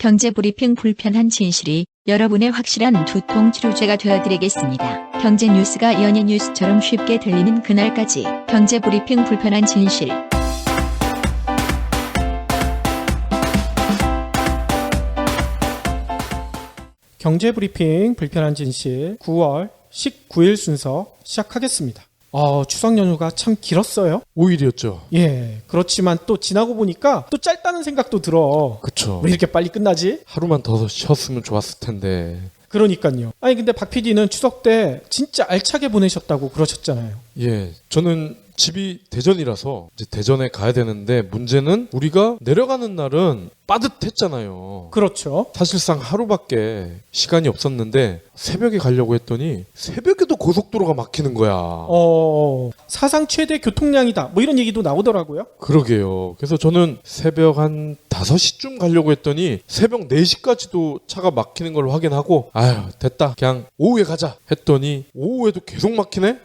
경제브리핑 불편한 진실이 여러분의 확실한 두통 치료제가 되어드리겠습니다. 경제 뉴스가 연예 뉴스처럼 쉽게 들리는 그날까지 경제브리핑 불편한 진실. 경제브리핑 불편한 진실 9월 19일 순서 시작하겠습니다. 추석 연휴가 참 길었어요. 5일이었죠. 예, 그렇지만 또 지나고 보니까 또 짧다는 생각도 들어. 그쵸. 왜 이렇게 빨리 끝나지? 하루만 더 쉬었으면 좋았을 텐데. 그러니까요. 아니 근데 박 PD는 추석 때 진짜 알차게 보내셨다고 그러셨잖아요. 예, 저는 집이 대전이라서 이제 대전에 가야 되는데 문제는 우리가 내려가는 날은 빠듯했잖아요. 그렇죠. 사실상 하루밖에 시간이 없었는데 새벽에 가려고 했더니 새벽에도 고속도로가 막히는 거야. 사상 최대 교통량이다. 뭐 이런 얘기도 나오더라고요. 그러게요. 그래서 저는 새벽 한 5시쯤 가려고 했더니 새벽 4시까지도 차가 막히는 걸 확인하고 아유 됐다. 그냥 오후에 가자 했더니 오후에도 계속 막히네?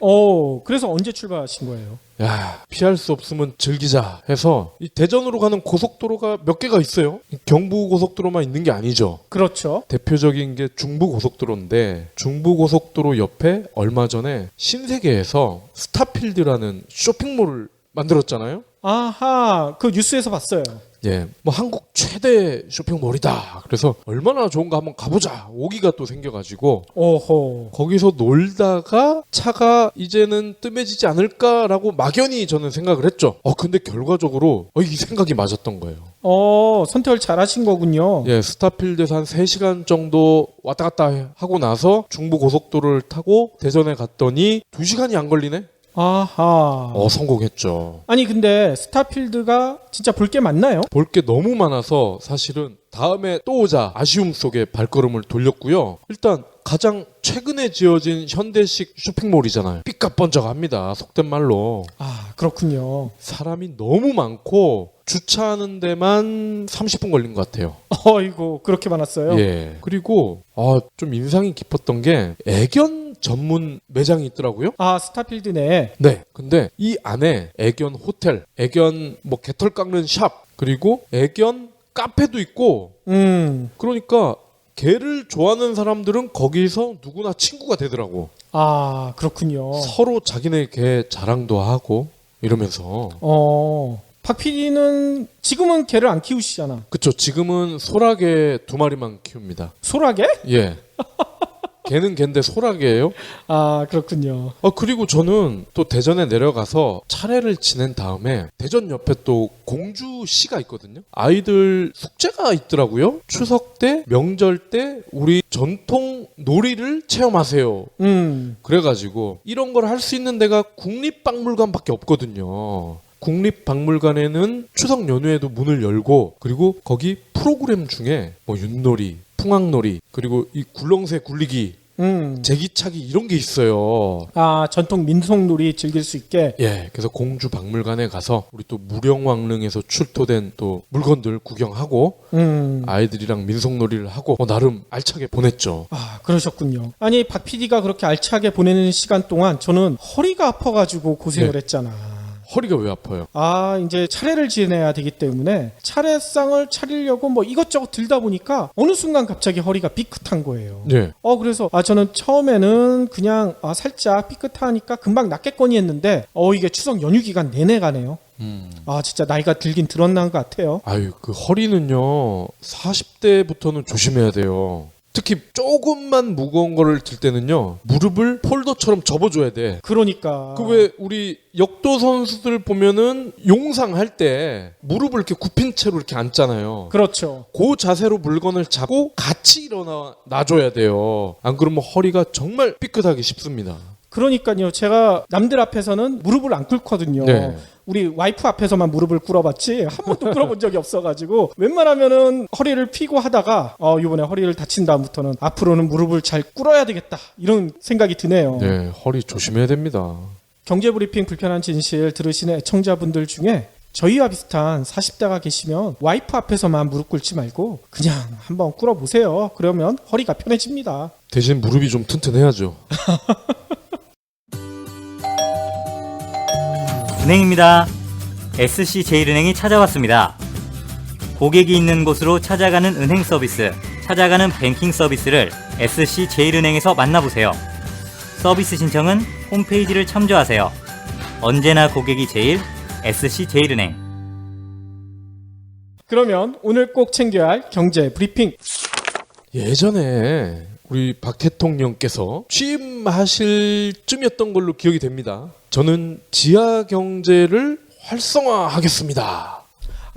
그래서 언제 출발하신 거예요? 야, 피할 수 없으면 즐기자 해서 이 대전으로 가는 고속도로가 몇 개가 있어요. 경부고속도로만 있는 게 아니죠. 그렇죠. 대표적인 게 중부고속도로인데 중부고속도로 옆에 얼마 전에 신세계에서 스타필드라는 쇼핑몰을 만들었잖아요. 아하, 그 뉴스에서 봤어요. 예, 뭐 한국 최대 쇼핑몰이다. 그래서 얼마나 좋은가 한번 가보자. 오기가 또 생겨가지고 오호. 거기서 놀다가 차가 이제는 뜸해지지 않을까라고 막연히 저는 생각을 했죠. 근데 결과적으로 이 생각이 맞았던 거예요. 선택을 잘 하신 거군요. 예, 스타필드에서 한 3시간 정도 왔다 갔다 하고 나서 중부고속도로를 타고 대전에 갔더니 2시간이 안 걸리네? 아하. 성공했죠. 아니 근데 스타필드가 진짜 볼 게 많나요? 볼 게 너무 많아서 사실은 다음에 또 오자 아쉬움 속에 발걸음을 돌렸고요. 일단 가장 최근에 지어진 현대식 쇼핑몰이잖아요. 삐까뻔쩍합니다. 속된 말로. 그렇군요. 사람이 너무 많고 주차하는 데만 30분 걸린 것 같아요. 어이고 그렇게 많았어요? 예. 그리고 좀 인상이 깊었던 게 애견 전문 매장이 있더라고요. 스타필드 내에. 네. 근데 이 안에 애견 호텔, 애견 뭐 개털 깎는 샵, 그리고 애견 카페도 있고. 그러니까 개를 좋아하는 사람들은 거기서 누구나 친구가 되더라고. 그렇군요. 서로 자기네 개 자랑도 하고 이러면서. 박 PD는 지금은 개를 안 키우시잖아. 그쵸. 지금은 소라게 2마리만 키웁니다. 소라게? 예. 개는 개인데 소라게예요? 그렇군요. 그리고 저는 또 대전에 내려가서 차례를 지낸 다음에 대전 옆에 또 공주시가 있거든요. 아이들 숙제가 있더라고요. 추석 때, 명절 때 우리 전통 놀이를 체험하세요. 그래가지고 이런 걸 할 수 있는 데가 국립박물관밖에 없거든요. 국립박물관에는 추석 연휴에도 문을 열고, 그리고 거기 프로그램 중에 뭐 윷놀이, 풍악놀이, 그리고 이 굴렁쇠 굴리기, 제기차기 이런 게 있어요. 전통 민속놀이 즐길 수 있게. 예, 그래서 공주 박물관에 가서 우리 또 무령왕릉에서 출토된 또 물건들 구경하고 아이들이랑 민속놀이를 하고 나름 알차게 보냈죠. 그러셨군요. 아니 박 PD가 그렇게 알차게 보내는 시간 동안 저는 허리가 아파가지고 고생을 했잖아. 허리가 왜 아파요? 이제 차례를 지내야 되기 때문에 차례상을 차리려고 뭐 이것저것 들다 보니까 어느 순간 갑자기 허리가 삐끗한 거예요. 네. 그래서 저는 처음에는 그냥 살짝 삐끗하니까 금방 낫겠거니 했는데 이게 추석 연휴 기간 내내 가네요. 진짜 나이가 들긴 들었나 것 같아요. 그 허리는요 40대부터는 조심해야 돼요. 특히 조금만 무거운 거를 들 때는요 무릎을 폴더처럼 접어줘야 돼. 그러니까 왜 우리 역도 선수들 보면은 용상할 때 무릎을 이렇게 굽힌 채로 이렇게 앉잖아요. 그렇죠. 그 자세로 물건을 잡고 같이 일어나 놔줘야 돼요. 안 그러면 허리가 정말 삐끗하기 쉽습니다. 그러니까요. 제가 남들 앞에서는 무릎을 안 꿇거든요. 네. 우리 와이프 앞에서만 무릎을 꿇어봤지 한 번도 꿇어본 적이 없어가지고 웬만하면은 허리를 피고 하다가 이번에 허리를 다친 다음부터는 앞으로는 무릎을 잘 꿇어야 되겠다 이런 생각이 드네요. 네, 허리 조심해야 됩니다. 경제브리핑 불편한 진실 들으시는 애청자분들 중에 저희와 비슷한 40대가 계시면 와이프 앞에서만 무릎 꿇지 말고 그냥 한번 꿇어보세요. 그러면 허리가 편해집니다. 대신 무릎이 좀 튼튼해야죠. 은행입니다. SC제일은행이 찾아왔습니다. 고객이 있는 곳으로 찾아가는 은행 서비스, 찾아가는 뱅킹 서비스를 SC제일은행에서 만나보세요. 서비스 신청은 홈페이지를 참조하세요. 언제나 고객이 제일, SC제일은행. 그러면 오늘 꼭 챙겨야 할 경제 브리핑. 예전에 우리 박 대통령께서 취임하실 쯤이었던 걸로 기억이 됩니다. 저는 지하 경제를 활성화하겠습니다.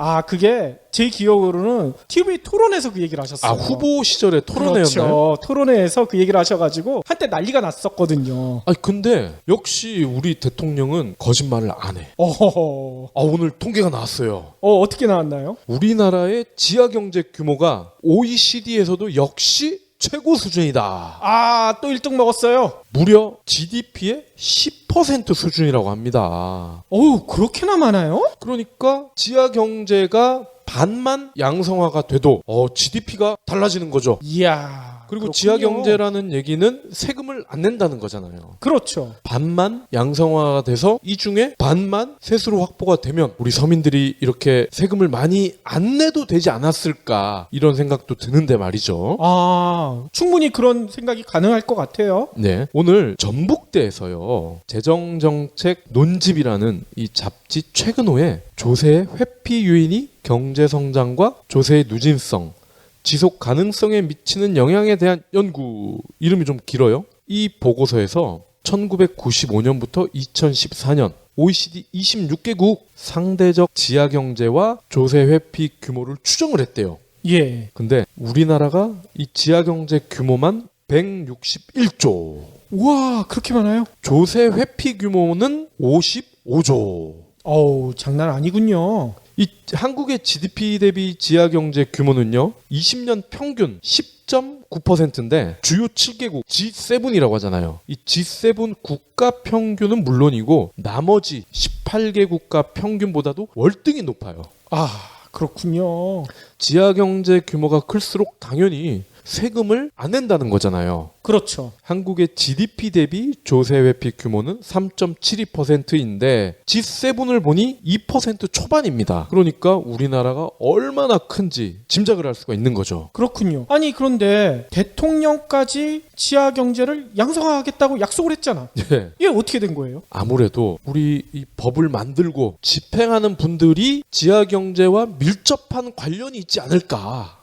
아, 그게 제 기억으로는 TV 토론에서 그 얘기를 하셨어요. 아, 후보 시절에 토론회였나요? 그렇죠. 토론회에서 그 얘기를 하셔가지고 한때 난리가 났었거든요. 아니 근데 역시 우리 대통령은 거짓말을 안 해. 어허허. 아, 오늘 통계가 나왔어요. 어떻게 나왔나요? 우리나라의 지하 경제 규모가 OECD에서도 역시 최고 수준이다. 아, 또 1등 먹었어요. 무려 GDP의 10% 수준이라고 합니다. 어우, 그렇게나 많아요? 그러니까 지하 경제가 반만 양성화가 돼도 GDP가 달라지는 거죠. 이야. 그리고 그렇군요. 지하 경제라는 얘기는 세금을 안 낸다는 거잖아요. 그렇죠. 반만 양성화가 돼서 이 중에 반만 세수로 확보가 되면 우리 서민들이 이렇게 세금을 많이 안 내도 되지 않았을까 이런 생각도 드는데 말이죠. 아, 충분히 그런 생각이 가능할 것 같아요. 네, 오늘 전북대에서요 재정정책 논집이라는 이 잡지 최근호에 조세의 회피 요인이 경제성장과 조세의 누진성, 지속 가능성에 미치는 영향에 대한 연구, 이름이 좀 길어요. 이 보고서에서 1995년부터 2014년 OECD 26개국 상대적 지하 경제와 조세 회피 규모를 추정을 했대요. 예. 근데 우리나라가 이 지하 경제 규모만 161조. 우와, 그렇게 많아요? 조세 회피 규모는 55조. 어우, 장난 아니군요. 이 한국의 GDP 대비 지하 경제 규모는요 20년 평균 10.9%인데 주요 7개국 G7이라고 하잖아요. 이 G7 국가 평균은 물론이고 나머지 18개 국가 평균보다도 월등히 높아요. 아, 그렇군요. 지하 경제 규모가 클수록 당연히 세금을 안 낸다는 거잖아요. 그렇죠. 한국의 GDP 대비 조세 회피 규모는 3.72%인데 G7을 보니 2% 초반입니다. 그러니까 우리나라가 얼마나 큰지 짐작을 할 수가 있는 거죠. 그렇군요. 아니, 그런데 대통령까지 지하 경제를 양성화하겠다고 약속을 했잖아. 예. 이게 어떻게 된 거예요? 아무래도 우리 이 법을 만들고 집행하는 분들이 지하 경제와 밀접한 관련이 있지 않을까.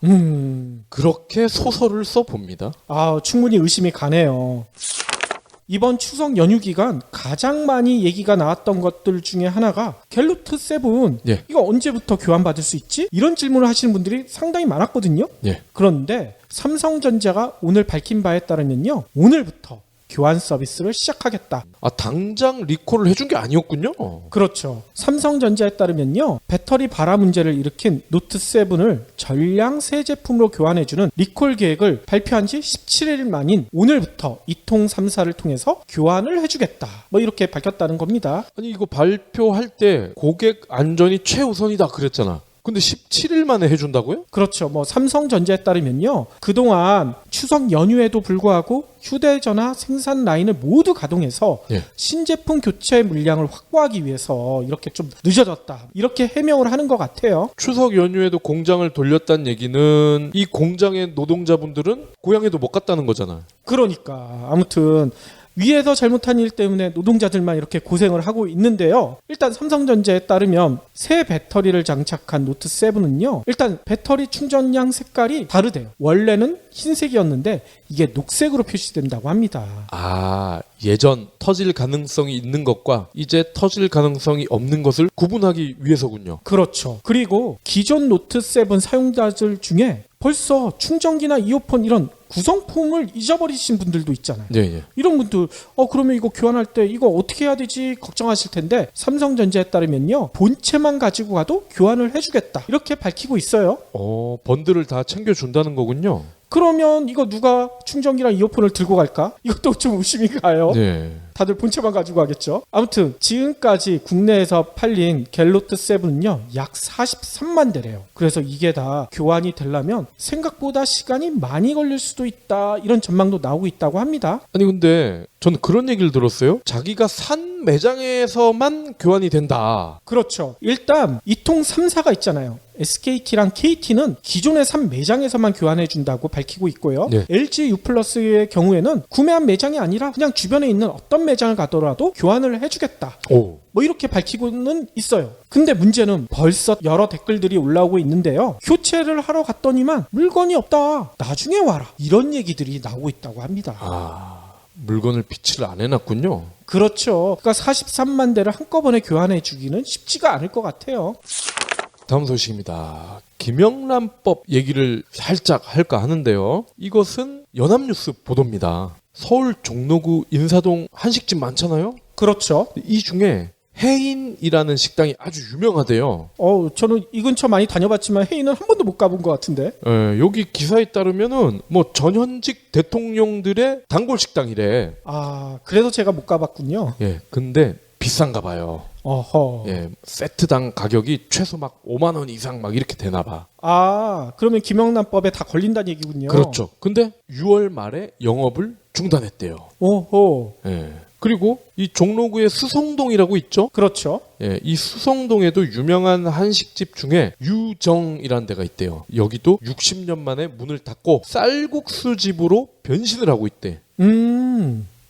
그렇게 소설을 써봅니다. 아, 충분히 의심이 가네요. 이번 추석 연휴 기간 가장 많이 얘기가 나왔던 것들 중에 하나가 갤로트 7 예. 이거 언제부터 교환받을 수 있지? 이런 질문을 하시는 분들이 상당히 많았거든요. 예. 그런데 삼성전자가 오늘 밝힌 바에 따르면요, 오늘부터 교환 서비스를 시작하겠다. 아, 당장 리콜을 해준 게 아니었군요. 그렇죠. 삼성전자에 따르면요, 배터리 발화 문제를 일으킨 노트 7을 전량 새 제품으로 교환해주는 리콜 계획을 발표한 지 17일 만인 오늘부터 이통 3사를 통해서 교환을 해주겠다. 뭐 이렇게 밝혔다는 겁니다. 아니 이거 발표할 때 고객 안전이 최우선이다 그랬잖아. 근데 17일 만에 해준다고요? 그렇죠. 뭐 삼성전자에 따르면요, 그동안 추석 연휴에도 불구하고 휴대전화 생산 라인을 모두 가동해서 예. 신제품 교체 물량을 확보하기 위해서 이렇게 좀 늦어졌다, 이렇게 해명을 하는 것 같아요. 추석 연휴에도 공장을 돌렸다는 얘기는 이 공장의 노동자분들은 고향에도 못 갔다는 거잖아요. 그러니까 아무튼 위에서 잘못한 일 때문에 노동자들만 이렇게 고생을 하고 있는데요. 일단 삼성전자에 따르면 새 배터리를 장착한 노트 7은요, 일단 배터리 충전량 색깔이 다르대요. 원래는 흰색이었는데 이게 녹색으로 표시된다고 합니다. 아, 예전 터질 가능성이 있는 것과 이제 터질 가능성이 없는 것을 구분하기 위해서군요. 그렇죠. 그리고 기존 노트 7 사용자들 중에 벌써 충전기나 이어폰 이런 구성품을 잊어버리신 분들도 있잖아요. 예, 예. 이런 분들 그러면 이거 교환할 때 이거 어떻게 해야 되지 걱정하실 텐데, 삼성전자에 따르면요, 본체만 가지고 가도 교환을 해주겠다, 이렇게 밝히고 있어요. 번들을 다 챙겨준다는 거군요. 그러면 이거 누가 충전기랑 이어폰을 들고 갈까? 이것도 좀 의심이 가요. 네. 다들 본체만 가지고 가겠죠. 아무튼 지금까지 국내에서 팔린 갤로트 7은요 약 43만 대래요. 그래서 이게 다 교환이 되려면 생각보다 시간이 많이 걸릴 수도 있다, 이런 전망도 나오고 있다고 합니다. 아니 근데 저는 그런 얘기를 들었어요. 자기가 산 매장에서만 교환이 된다. 그렇죠. 일단 이통 3사가 있잖아요. SKT랑 KT는 기존의 3매장에서만 교환해 준다고 밝히고 있고요. 네. LG U+의 경우에는 구매한 매장이 아니라 그냥 주변에 있는 어떤 매장을 가더라도 교환을 해주겠다. 오. 뭐 이렇게 밝히고는 있어요. 근데 문제는 벌써 여러 댓글들이 올라오고 있는데요. 교체를 하러 갔더니만 물건이 없다. 나중에 와라. 이런 얘기들이 나오고 있다고 합니다. 아, 물건을 비치를 안 해놨군요. 그렇죠. 그러니까 43만 대를 한꺼번에 교환해 주기는 쉽지가 않을 것 같아요. 다음 소식입니다. 김영란법 얘기를 살짝 할까 하는데요. 이것은 연합뉴스 보도입니다. 서울 종로구 인사동 한식집 많잖아요. 그렇죠. 이 중에 해인이라는 식당이 아주 유명하대요. 저는 이 근처 많이 다녀봤지만 해인은 한 번도 못 가본 것 같은데. 예, 여기 기사에 따르면은 뭐 전현직 대통령들의 단골 식당이래. 아, 그래서 제가 못 가봤군요. 예, 근데 비싼가 봐요. 어허. 예, 세트당 가격이 최소 막 5만 원 이상 막 이렇게 되나 봐. 아, 그러면 김영란법에 다 걸린다는 얘기군요. 그렇죠. 근데 6월 말에 영업을 중단했대요. 오호. 예. 그리고 이 종로구의 수성동이라고 있죠? 그렇죠. 예, 이 수성동에도 유명한 한식집 중에 유정이라는 데가 있대요. 여기도 60년 만에 문을 닫고 쌀국수집으로 변신을 하고 있대.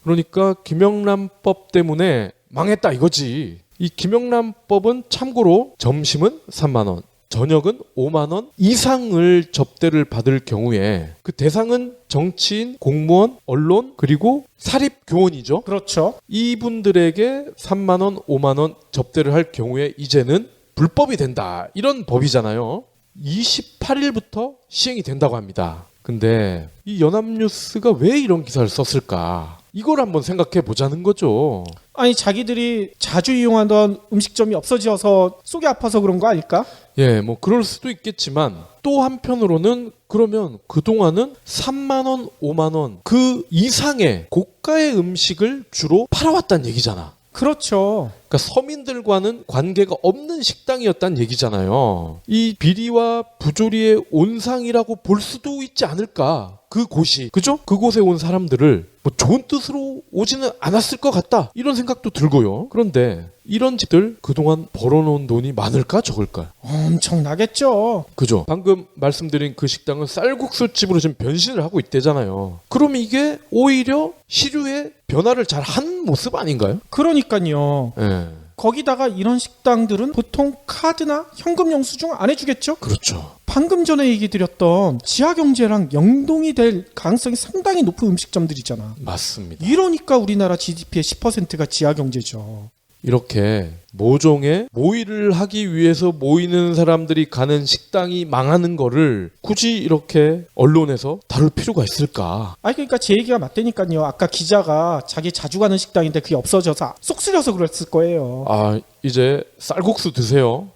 그러니까 김영란법 때문에 망했다 이거지. 이 김영란법은 참고로 점심은 3만 원, 저녁은 5만 원 이상을 접대를 받을 경우에 그 대상은 정치인, 공무원, 언론 그리고 사립교원이죠. 그렇죠. 이분들에게 3만 원, 5만 원 접대를 할 경우에 이제는 불법이 된다. 이런 법이잖아요. 28일부터 시행이 된다고 합니다. 근데 이 연합뉴스가 왜 이런 기사를 썼을까? 이걸 한번 생각해 보자는 거죠. 아니, 자기들이 자주 이용하던 음식점이 없어져서 속이 아파서 그런 거 아닐까? 예, 뭐 그럴 수도 있겠지만 또 한편으로는 그러면 그동안은 3만 원, 5만 원 그 이상의 고가의 음식을 주로 팔아왔다는 얘기잖아. 그렇죠. 그러니까 서민들과는 관계가 없는 식당이었다는 얘기잖아요. 이 비리와 부조리의 온상이라고 볼 수도 있지 않을까. 그 곳이, 그죠? 그곳에 온 사람들을 뭐 좋은 뜻으로 오지는 않았을 것 같다. 이런 생각도 들고요. 그런데 이런 집들 그동안 벌어놓은 돈이 많을까 적을까? 엄청나겠죠. 그죠? 방금 말씀드린 그 식당은 쌀국수 집으로 지금 변신을 하고 있대잖아요. 그럼 이게 오히려 시류의 변화를 잘 한 모습 아닌가요? 그러니까요. 예. 거기다가 이런 식당들은 보통 카드나 현금 영수증 안 해주겠죠? 그렇죠. 방금 전에 얘기 드렸던 지하경제랑 연동이 될 가능성이 상당히 높은 음식점들이잖아. 맞습니다. 이러니까 우리나라 GDP의 10%가 지하경제죠. 이렇게 모종의 모의를 하기 위해서 모이는 사람들이 가는 식당이 망하는 거를 굳이 이렇게 언론에서 다룰 필요가 있을까? 아니, 그러니까 제 얘기가 맞다니까요. 아까 기자가 자기 자주 가는 식당인데 그게 없어져서 쏙 쓰려서 그랬을 거예요. 아, 이제 쌀국수 드세요.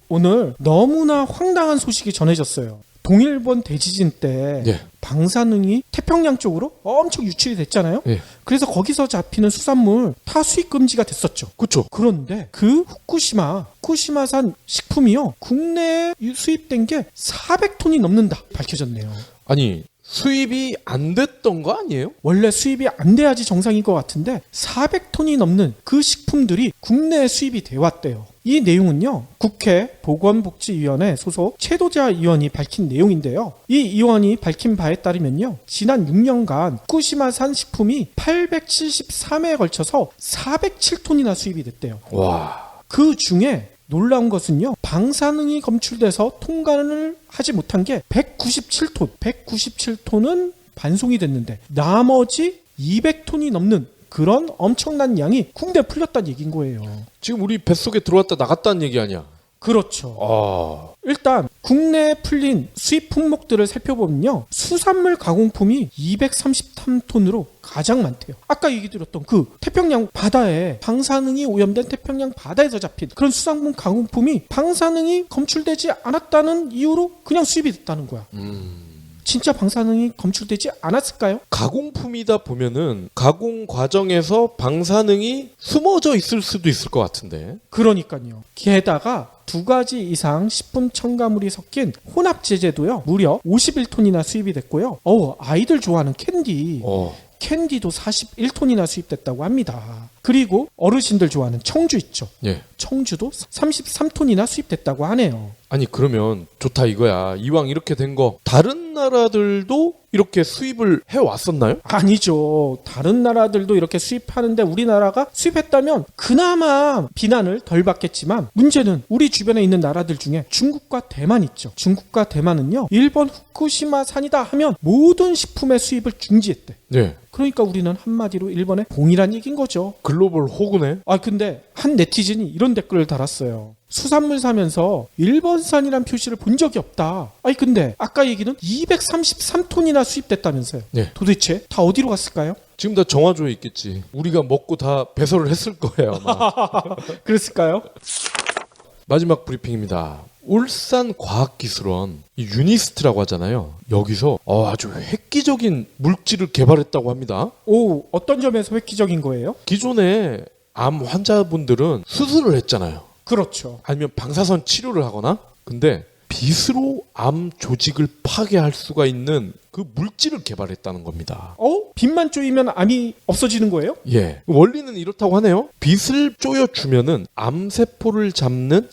오늘 너무나 황당한 소식이 전해졌어요. 동일본 대지진 때 예. 방사능이 태평양 쪽으로 엄청 유출이 됐잖아요. 예. 그래서 거기서 잡히는 수산물 다 수입 금지가 됐었죠. 그렇죠. 그런데 그 후쿠시마산 식품이요, 국내에 수입된 게 400톤이 넘는다 밝혀졌네요. 아니, 수입이 안 됐던 거 아니에요? 원래 수입이 안 돼야지 정상인 것 같은데 400톤이 넘는 그 식품들이 국내에 수입이 돼 왔대요. 이 내용은요, 국회 보건복지위원회 소속 최도자 의원이 밝힌 내용인데요. 이 의원이 밝힌 바에 따르면요, 지난 6년간 후쿠시마산 식품이 873회에 걸쳐서 407톤이나 수입이 됐대요. 와. 그 중에 놀라운 것은요, 방사능이 검출돼서 통관을 하지 못한 게 197톤. 197톤은 반송이 됐는데 나머지 200톤이 넘는 그런 엄청난 양이 국내에 풀렸다는 얘기인 거예요. 지금 우리 뱃속에 들어왔다 나갔다는 얘기 아니야? 그렇죠. 아. 일단 국내에 풀린 수입 품목들을 살펴보면요, 수산물 가공품이 233톤으로 가장 많대요. 아까 얘기 드렸던 그 태평양 바다에 방사능이 오염된 태평양 바다에서 잡힌 그런 수산물 가공품이 방사능이 검출되지 않았다는 이유로 그냥 수입이 됐다는 거야. 진짜 방사능이 검출되지 않았을까요? 가공품이다 보면은 가공 과정에서 방사능이 숨어져 있을 수도 있을 것 같은데. 그러니까요. 게다가 2가지 이상 식품 첨가물이 섞인 혼합 제제도요, 무려 51톤이나 수입이 됐고요. 아이들 좋아하는 캔디. 캔디도 41톤이나 수입됐다고 합니다. 그리고 어르신들 좋아하는 청주 있죠. 예. 청주도 33톤이나 수입됐다고 하네요. 아니 그러면 좋다 이거야. 이왕 이렇게 된 거 다른 나라들도 이렇게 수입을 해왔었나요? 아니죠. 다른 나라들도 이렇게 수입하는데 우리나라가 수입했다면 그나마 비난을 덜 받겠지만 문제는 우리 주변에 있는 나라들 중에 중국과 대만 있죠. 중국과 대만은요. 일본 후쿠시마 산이다 하면 모든 식품의 수입을 중지했대. 네. 그러니까 우리는 한마디로 일본의 봉이란 얘기인 거죠. 글로벌 호구네. 근데 한 네티즌이 이런 댓글을 달았어요. 수산물 사면서 일본산이란 표시를 본 적이 없다. 근데 아까 얘기는 233톤이나 수입됐다면서요. 네. 도대체 다 어디로 갔을까요? 지금 다 정화조에 있겠지. 우리가 먹고 다 배설을 했을 거예요 아마. 그랬을까요? 마지막 브리핑입니다. 울산과학기술원 이 유니스트라고 하잖아요. 여기서 아주 획기적인 물질을 개발했다고 합니다. 어떤 점에서 획기적인 거예요? 기존에 암 환자분들은 수술을 했잖아요. 그렇죠. 아니면 방사선 치료를 하거나. 근데 빛으로 암 조직을 파괴할 수가 있는 그 물질을 개발했다는 겁니다. 빛만 쪼이면 암이 없어지는 거예요? 예. 원리는 이렇다고 하네요. 빛을 쪼여주면은 암세포를 잡는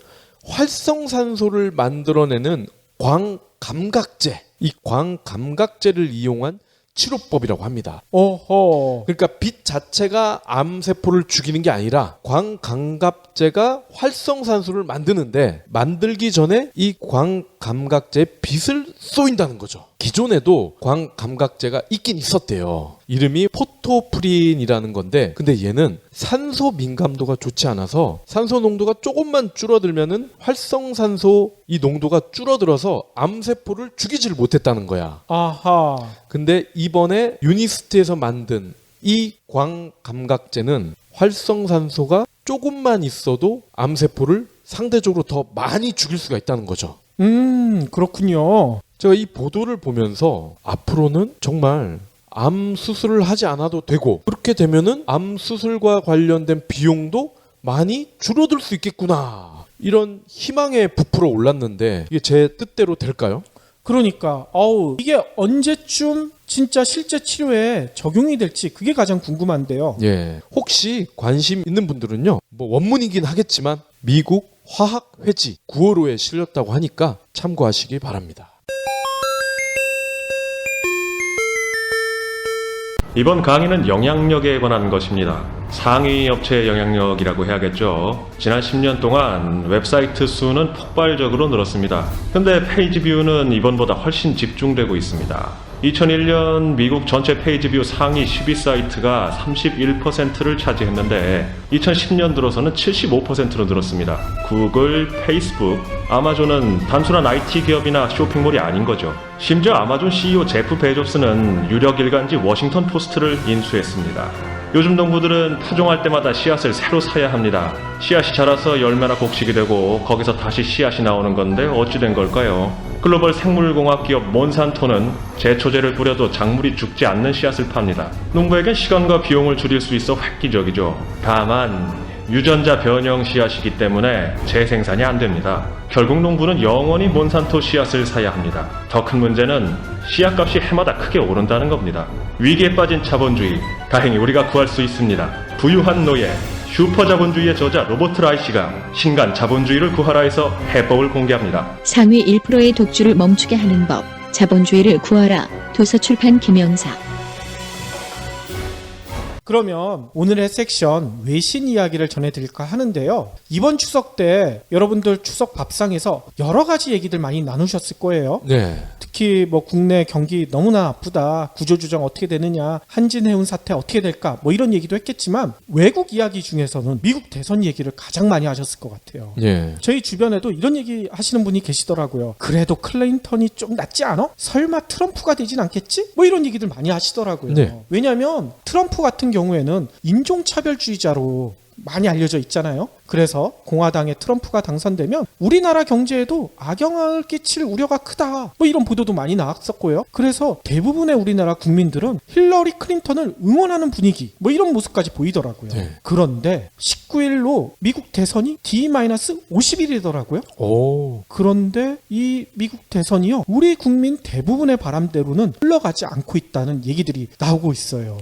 활성산소를 만들어내는 광감각제. 이 광감각제를 이용한 치료법이라고 합니다. 그러니까 빛 자체가 암세포를 죽이는 게 아니라 광감각제가 활성산소를 만드는데 만들기 전에 이 광감각제에 빛을 쏘인다는 거죠. 기존에도 광감각제가 있긴 있었대요. 이름이 포토프린이라는 건데 근데 얘는 산소 민감도가 좋지 않아서 산소 농도가 조금만 줄어들면은 활성산소 이 농도가 줄어들어서 암세포를 죽이질 못했다는 거야. 아하. 근데 이번에 유니스트에서 만든 이 광감각제는 활성산소가 조금만 있어도 암세포를 상대적으로 더 많이 죽일 수가 있다는 거죠. 그렇군요. 제가 이 보도를 보면서 앞으로는 정말 암 수술을 하지 않아도 되고 그렇게 되면은 암 수술과 관련된 비용도 많이 줄어들 수 있겠구나. 이런 희망에 부풀어 올랐는데 이게 제 뜻대로 될까요? 그러니까 이게 언제쯤 진짜 실제 치료에 적용이 될지 그게 가장 궁금한데요. 예. 혹시 관심 있는 분들은요. 뭐 원문이긴 하겠지만 미국 화학회지 9월호에 실렸다고 하니까 참고하시기 바랍니다. 이번 강의는 영향력에 관한 것입니다. 상위 업체의 영향력이라고 해야겠죠. 지난 10년 동안 웹사이트 수는 폭발적으로 늘었습니다. 근데 페이지 뷰는 이번보다 훨씬 집중되고 있습니다. 2001년 미국 전체 페이지 뷰 상위 10위 사이트가 31%를 차지했는데 2010년 들어서는 75%로 늘었습니다. 구글, 페이스북, 아마존은 단순한 IT 기업이나 쇼핑몰이 아닌 거죠. 심지어 아마존 CEO 제프 베조스는 유력 일간지 워싱턴 포스트를 인수했습니다. 요즘 농부들은 토종할 때마다 씨앗을 새로 사야 합니다. 씨앗이 자라서 열매나 곡식이 되고 거기서 다시 씨앗이 나오는 건데 어찌 된 걸까요? 글로벌 생물공학 기업 몬산토는 제초제를 뿌려도 작물이 죽지 않는 씨앗을 팝니다. 농부에겐 시간과 비용을 줄일 수 있어 획기적이죠. 다만 유전자 변형 씨앗이기 때문에 재생산이 안 됩니다. 결국 농부는 영원히 몬산토 씨앗을 사야 합니다. 더 큰 문제는 씨앗값이 해마다 크게 오른다는 겁니다. 위기에 빠진 자본주의, 다행히 우리가 구할 수 있습니다. 부유한 노예, 슈퍼 자본주의의 저자 로버트 라이시가 신간 자본주의를 구하라에서 해법을 공개합니다. 상위 1%의 독주를 멈추게 하는 법, 자본주의를 구하라. 도서출판 김영사. 그러면 오늘의 섹션 외신 이야기를 전해드릴까 하는데요. 이번 추석 때 여러분들 추석 밥상에서 여러 가지 얘기들 많이 나누셨을 거예요. 네. 특히 뭐 국내 경기 너무나 나쁘다, 구조조정 어떻게 되느냐, 한진해운 사태 어떻게 될까, 뭐 이런 얘기도 했겠지만 외국 이야기 중에서는 미국 대선 얘기를 가장 많이 하셨을 것 같아요. 예. 저희 주변에도 이런 얘기 하시는 분이 계시더라고요. 그래도 클린턴이 좀 낫지 않아? 설마 트럼프가 되진 않겠지? 뭐 이런 얘기들 많이 하시더라고요. 네. 왜냐하면 트럼프 같은 경우에는 인종차별주의자로 많이 알려져 있잖아요. 그래서 공화당의 트럼프가 당선되면 우리나라 경제에도 악영향을 끼칠 우려가 크다, 뭐 이런 보도도 많이 나왔었고요. 그래서 대부분의 우리나라 국민들은 힐러리 클린턴을 응원하는 분위기, 뭐 이런 모습까지 보이더라고요. 네. 그런데 19일로 미국 대선이 D-50일이더라고요. 오. 그런데 이 미국 대선이요, 우리 국민 대부분의 바람대로는 흘러가지 않고 있다는 얘기들이 나오고 있어요.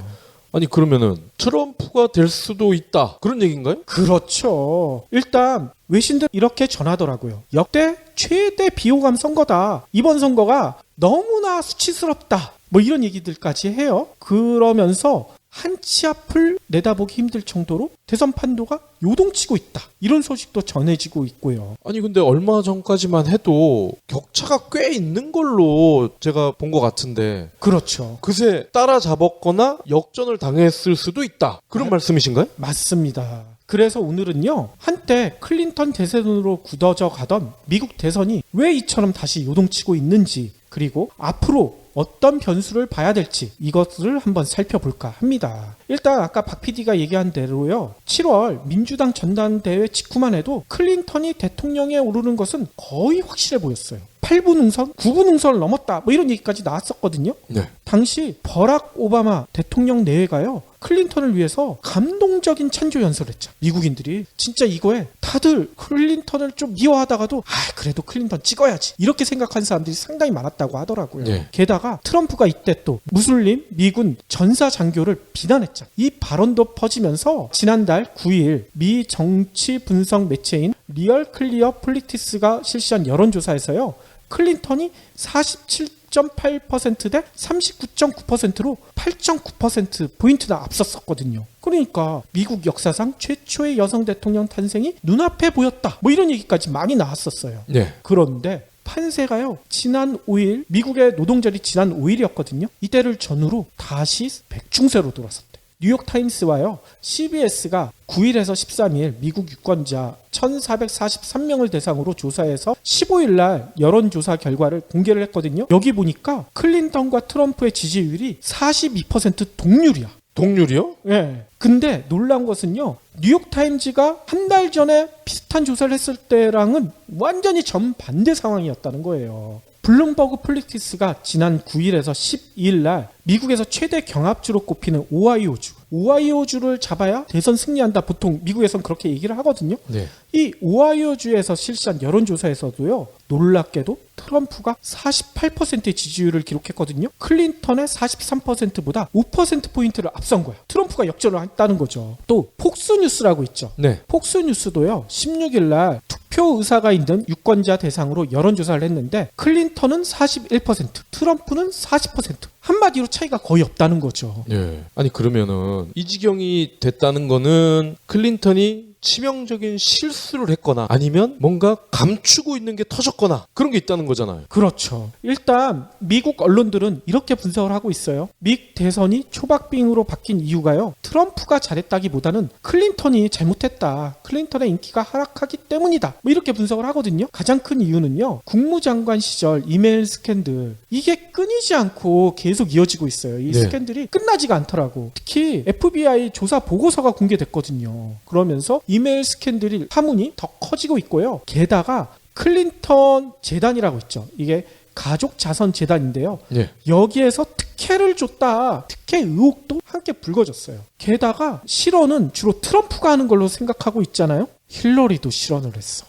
아니 그러면은 트럼프가 될 수도 있다 그런 얘기인가요? 그렇죠. 일단 외신들 이렇게 전하더라고요. 역대 최대 비호감 선거다. 이번 선거가 너무나 수치스럽다. 뭐 이런 얘기들까지 해요. 그러면서 한 치 앞을 내다보기 힘들 정도로 대선 판도가 요동치고 있다. 이런 소식도 전해지고 있고요. 아니 근데 얼마 전까지만 해도 격차가 꽤 있는 걸로 제가 본 것 같은데 그렇죠. 그새 따라잡았거나 역전을 당했을 수도 있다 그런 말씀이신가요? 맞습니다. 그래서 오늘은요, 한때 클린턴 대선으로 굳어져 가던 미국 대선이 왜 이처럼 다시 요동치고 있는지, 그리고 앞으로 어떤 변수를 봐야 될지 이것을 한번 살펴볼까 합니다. 일단 아까 박 PD가 얘기한 대로요, 7월 민주당 전당대회 직후만 해도 클린턴이 대통령에 오르는 것은 거의 확실해 보였어요. 8분 응선, 9분 응선을 넘었다, 뭐 이런 얘기까지 나왔었거든요. 네. 당시 버락 오바마 대통령 내외가요, 클린턴을 위해서 감동적인 찬조 연설을 했죠. 미국인들이 진짜 이거에 다들 클린턴을 좀 미워하다가도 그래도 클린턴 찍어야지 이렇게 생각한 사람들이 상당히 많았다고 하더라고요. 네. 게다가 트럼프가 이때 또 무슬림 미군 전사 장교를 비난했죠. 이 발언도 퍼지면서 지난달 9일 미 정치 분석 매체인 리얼 클리어 폴리티스가 실시한 여론조사에서요, 클린턴이 47.8% 대 39.9%로 8.9%포인트나 앞섰었거든요. 그러니까 미국 역사상 최초의 여성 대통령 탄생이 눈앞에 보였다. 뭐 이런 얘기까지 많이 나왔었어요. 네. 그런데 판세가요, 지난 5일, 미국의 노동절이 지난 5일이었거든요. 이때를 전후로 다시 백중세로 돌아섰대. 뉴욕타임스와요, CBS가 9일에서 13일 미국 유권자 1443명을 대상으로 조사해서 15일 날 여론조사 결과를 공개를 했거든요. 여기 보니까 클린턴과 트럼프의 지지율이 42% 동률이야. 동률이요? 예. 근데 놀라운 것은요, 뉴욕타임즈가 한 달 전에 비슷한 조사를 했을 때랑은 완전히 정반대 상황이었다는 거예요. 블룸버그 폴리티스가 지난 9일에서 12일 날 미국에서 최대 경합주로 꼽히는 오하이오주를 잡아야 대선 승리한다, 보통 미국에선 그렇게 얘기를 하거든요. 네. 이 오하이오주에서 실시한 여론조사에서도요, 놀랍게도 트럼프가 48%의 지지율을 기록했거든요. 클린턴의 43%보다 5%포인트를 앞선 거야. 트럼프가 역전을 했다는 거죠. 또 폭스뉴스라고 있죠. 네. 폭스뉴스도요, 16일 날 투표 의사가 있는 유권자 대상으로 여론조사를 했는데 클린턴은 41%, 트럼프는 40%. 한마디로 차이가 거의 없다는 거죠. 예. 아니 그러면은 이 지경이 됐다는 거는 클린턴이 치명적인 실수를 했거나 아니면 뭔가 감추고 있는 게 터졌거나 그런 게 있다는 거잖아요. 그렇죠. 일단 미국 언론들은 이렇게 분석을 하고 있어요. 미 대선이 초박빙으로 바뀐 이유가요, 트럼프가 잘했다기보다는 클린턴이 잘못했다, 클린턴의 인기가 하락하기 때문이다, 뭐 이렇게 분석을 하거든요. 가장 큰 이유는요, 국무장관 시절 이메일 스캔들, 이게 끊이지 않고 계속 이어지고 있어요. 이 네. 스캔들이 끝나지가 않더라고. 특히 FBI 조사 보고서가 공개됐거든요. 그러면서 이메일 스캔들이 파문이 더 커지고 있고요. 게다가 클린턴 재단이라고 있죠. 이게 가족 자선 재단인데요. 예. 여기에서 특혜를 줬다, 특혜 의혹도 함께 불거졌어요. 게다가 실언은 주로 트럼프가 하는 걸로 생각하고 있잖아요. 힐러리도 실언을 했어.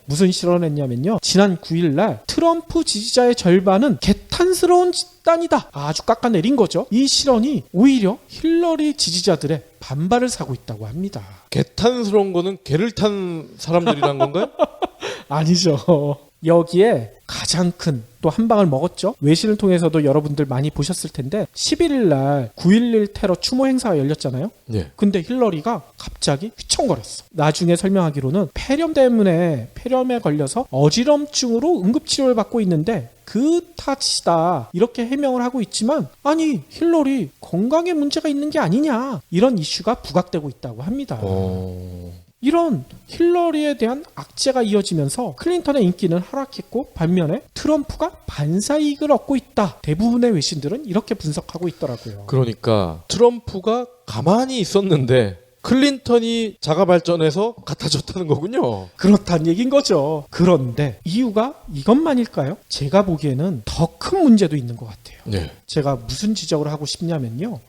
무슨 실언을 했냐면요, 지난 9일 날 트럼프 지지자의 절반은 개탄스러운 집단이다, 아주 깎아내린 거죠. 이 실언이 오히려 힐러리 지지자들의 반발을 사고 있다고 합니다. 개탄스러운 거는 개를 탄 사람들이란 건가요? 아니죠. 여기에 가장 큰 또 한 방을 먹었죠. 외신을 통해서도 여러분들 많이 보셨을 텐데 11일 날 9.11 테러 추모 행사가 열렸잖아요. 예. 근데 힐러리가 갑자기 휘청거렸어. 나중에 설명하기로는 폐렴에 걸려서 어지럼증으로 응급치료를 받고 있는데 그 탓이다, 이렇게 해명을 하고 있지만, 아니 힐러리 건강에 문제가 있는 게 아니냐, 이런 이슈가 부각되고 있다고 합니다. 이런 힐러리에 대한 악재가 이어지면서 클린턴의 인기는 하락했고 반면에 트럼프가 반사이익을 얻고 있다. 대부분의 외신들은 이렇게 분석하고 있더라고요. 그러니까 트럼프가 가만히 있었는데 클린턴이 자가 발전해서 같아졌다는 거군요. 그렇다는 얘기인 거죠. 그런데 이유가 이것만일까요? 제가 보기에는 더 큰 문제도 있는 것 같아요. 네. 제가 무슨 지적을 하고 싶냐면요,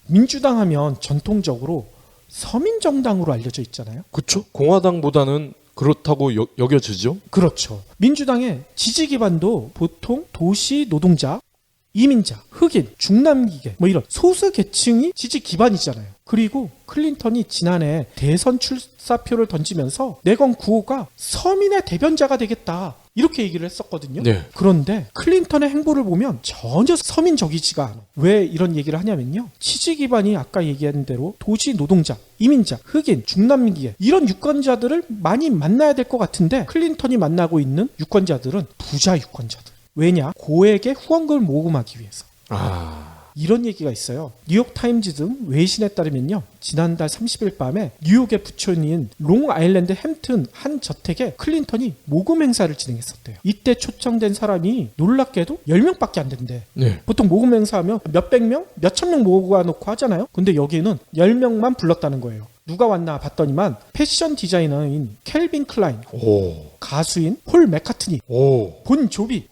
민주당 하면 전통적으로 서민정당으로 알려져 있잖아요. 그렇죠. 공화당보다는 그렇다고 여겨지죠. 그렇죠. 민주당의 지지 기반도 보통 도시 노동자, 이민자, 흑인, 중남기계 뭐 이런 소수 계층이 지지 기반이잖아요. 그리고 클린턴이 지난해 대선 출사표를 던지면서 내건 9호가 서민의 대변자가 되겠다 이렇게 얘기를 했었거든요. 네. 그런데 클린턴의 행보를 보면 전혀 서민적이지가 않아. 왜 이런 얘기를 하냐면요. 지지 기반이 아까 얘기한 대로 도시 노동자, 이민자, 흑인, 중남기계 이런 유권자들을 많이 만나야 될 것 같은데 클린턴이 만나고 있는 유권자들은 부자 유권자들. 왜냐? 고액의 후원금을 모금하기 위해서. 이런 얘기가 있어요. 뉴욕타임즈 등 외신에 따르면요. 지난달 30일 밤에 뉴욕의 부촌인 롱아일랜드 햄튼 한 저택에 클린턴이 모금 행사를 진행했었대요. 이때 초청된 사람이 놀랍게도 10명밖에 안 된대. 네. 보통 모금 행사하면 몇백 명, 몇천 명 모아놓고 하잖아요. 근데 여기는 10명만 불렀다는 거예요. 누가 왔나 봤더니만 패션 디자이너인 켈빈 클라인, 오. 가수인 폴 맥카트니, 오. 본 조비,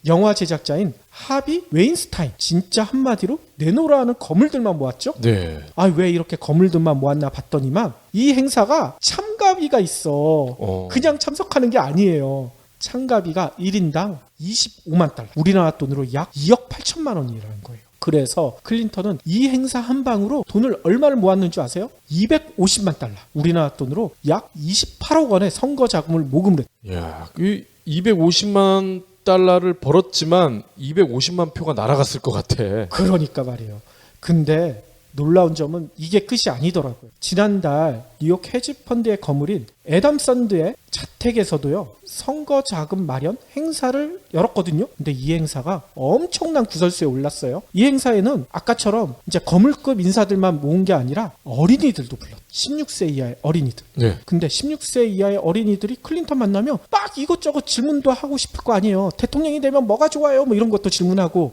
영화 제작자인 하비 웨인스타인. 진짜 한마디로 내노라는 거물들만 모았죠. 네. 왜 이렇게 거물들만 모았나 봤더니만 이 행사가 참가비가 있어. 그냥 참석하는 게 아니에요. 참가비가 1인당 25만 달러. 우리나라 돈으로 약 2억 8천만 원이라는 거예요. 그래서 클린턴은 이 행사 한 방으로 돈을 얼마를 모았는 줄 아세요? 250만 달러. 우리나라 돈으로 약 28억 원의 선거 자금을 모금을 했어요. 야, 그 250만 달러를 벌었지만 250만 표가 날아갔을 것 같아. 그러니까 말이에요. 근데 놀라운 점은 이게 끝이 아니더라고요. 지난달 뉴욕 헤지펀드의 거물인 애덤 썬드의 자택에서도요. 선거 자금 마련 행사를 열었거든요. 근데 이 행사가 엄청난 구설수에 올랐어요. 이 행사에는 아까처럼 이제 거물급 인사들만 모은 게 아니라 어린이들도 불렀어요. 16세 이하의 어린이들. 네. 근데 16세 이하의 어린이들이 클린턴 만나면 막 이것저것 질문도 하고 싶을 거 아니에요. 대통령이 되면 뭐가 좋아요? 뭐 이런 것도 질문하고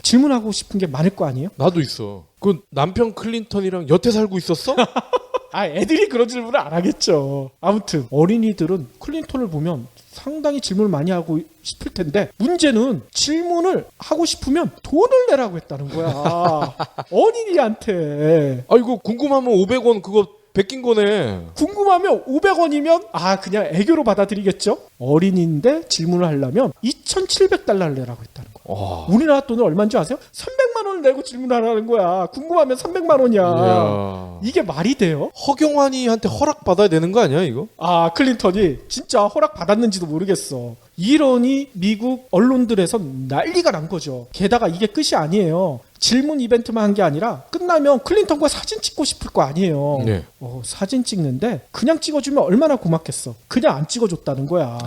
싶은 게 많을 거 아니에요? 나도 있어. 그 남편 클린턴이랑 여태 살고 있었어? 애들이 그런 질문을 안 하겠죠. 아무튼 어린이들은 클린턴을 보면 상당히 질문을 많이 하고 싶을 텐데 문제는 질문을 하고 싶으면 돈을 내라고 했다는 거야. 어린이한테. 이거 궁금하면 500원 그거 베낀 거네. 궁금하면 500원이면 그냥 애교로 받아들이겠죠. 어린이인데 질문을 하려면 2,700달러를 내라고 했다는 거야. 우리나라 돈을 얼마인 줄 아세요? 300만 원을 내고 질문하라는 거야. 궁금하면 300만 원이야. 이야. 이게 말이 돼요? 허경환이한테 허락 받아야 되는 거 아니야 이거? 클린턴이 진짜 허락 받았는지도 모르겠어. 이러니 미국 언론들에서 난리가 난 거죠. 게다가 이게 끝이 아니에요. 질문 이벤트만 한 게 아니라 끝나면 클린턴과 사진 찍고 싶을 거 아니에요. 네. 사진 찍는데 그냥 찍어주면 얼마나 고맙겠어. 그냥 안 찍어줬다는 거야.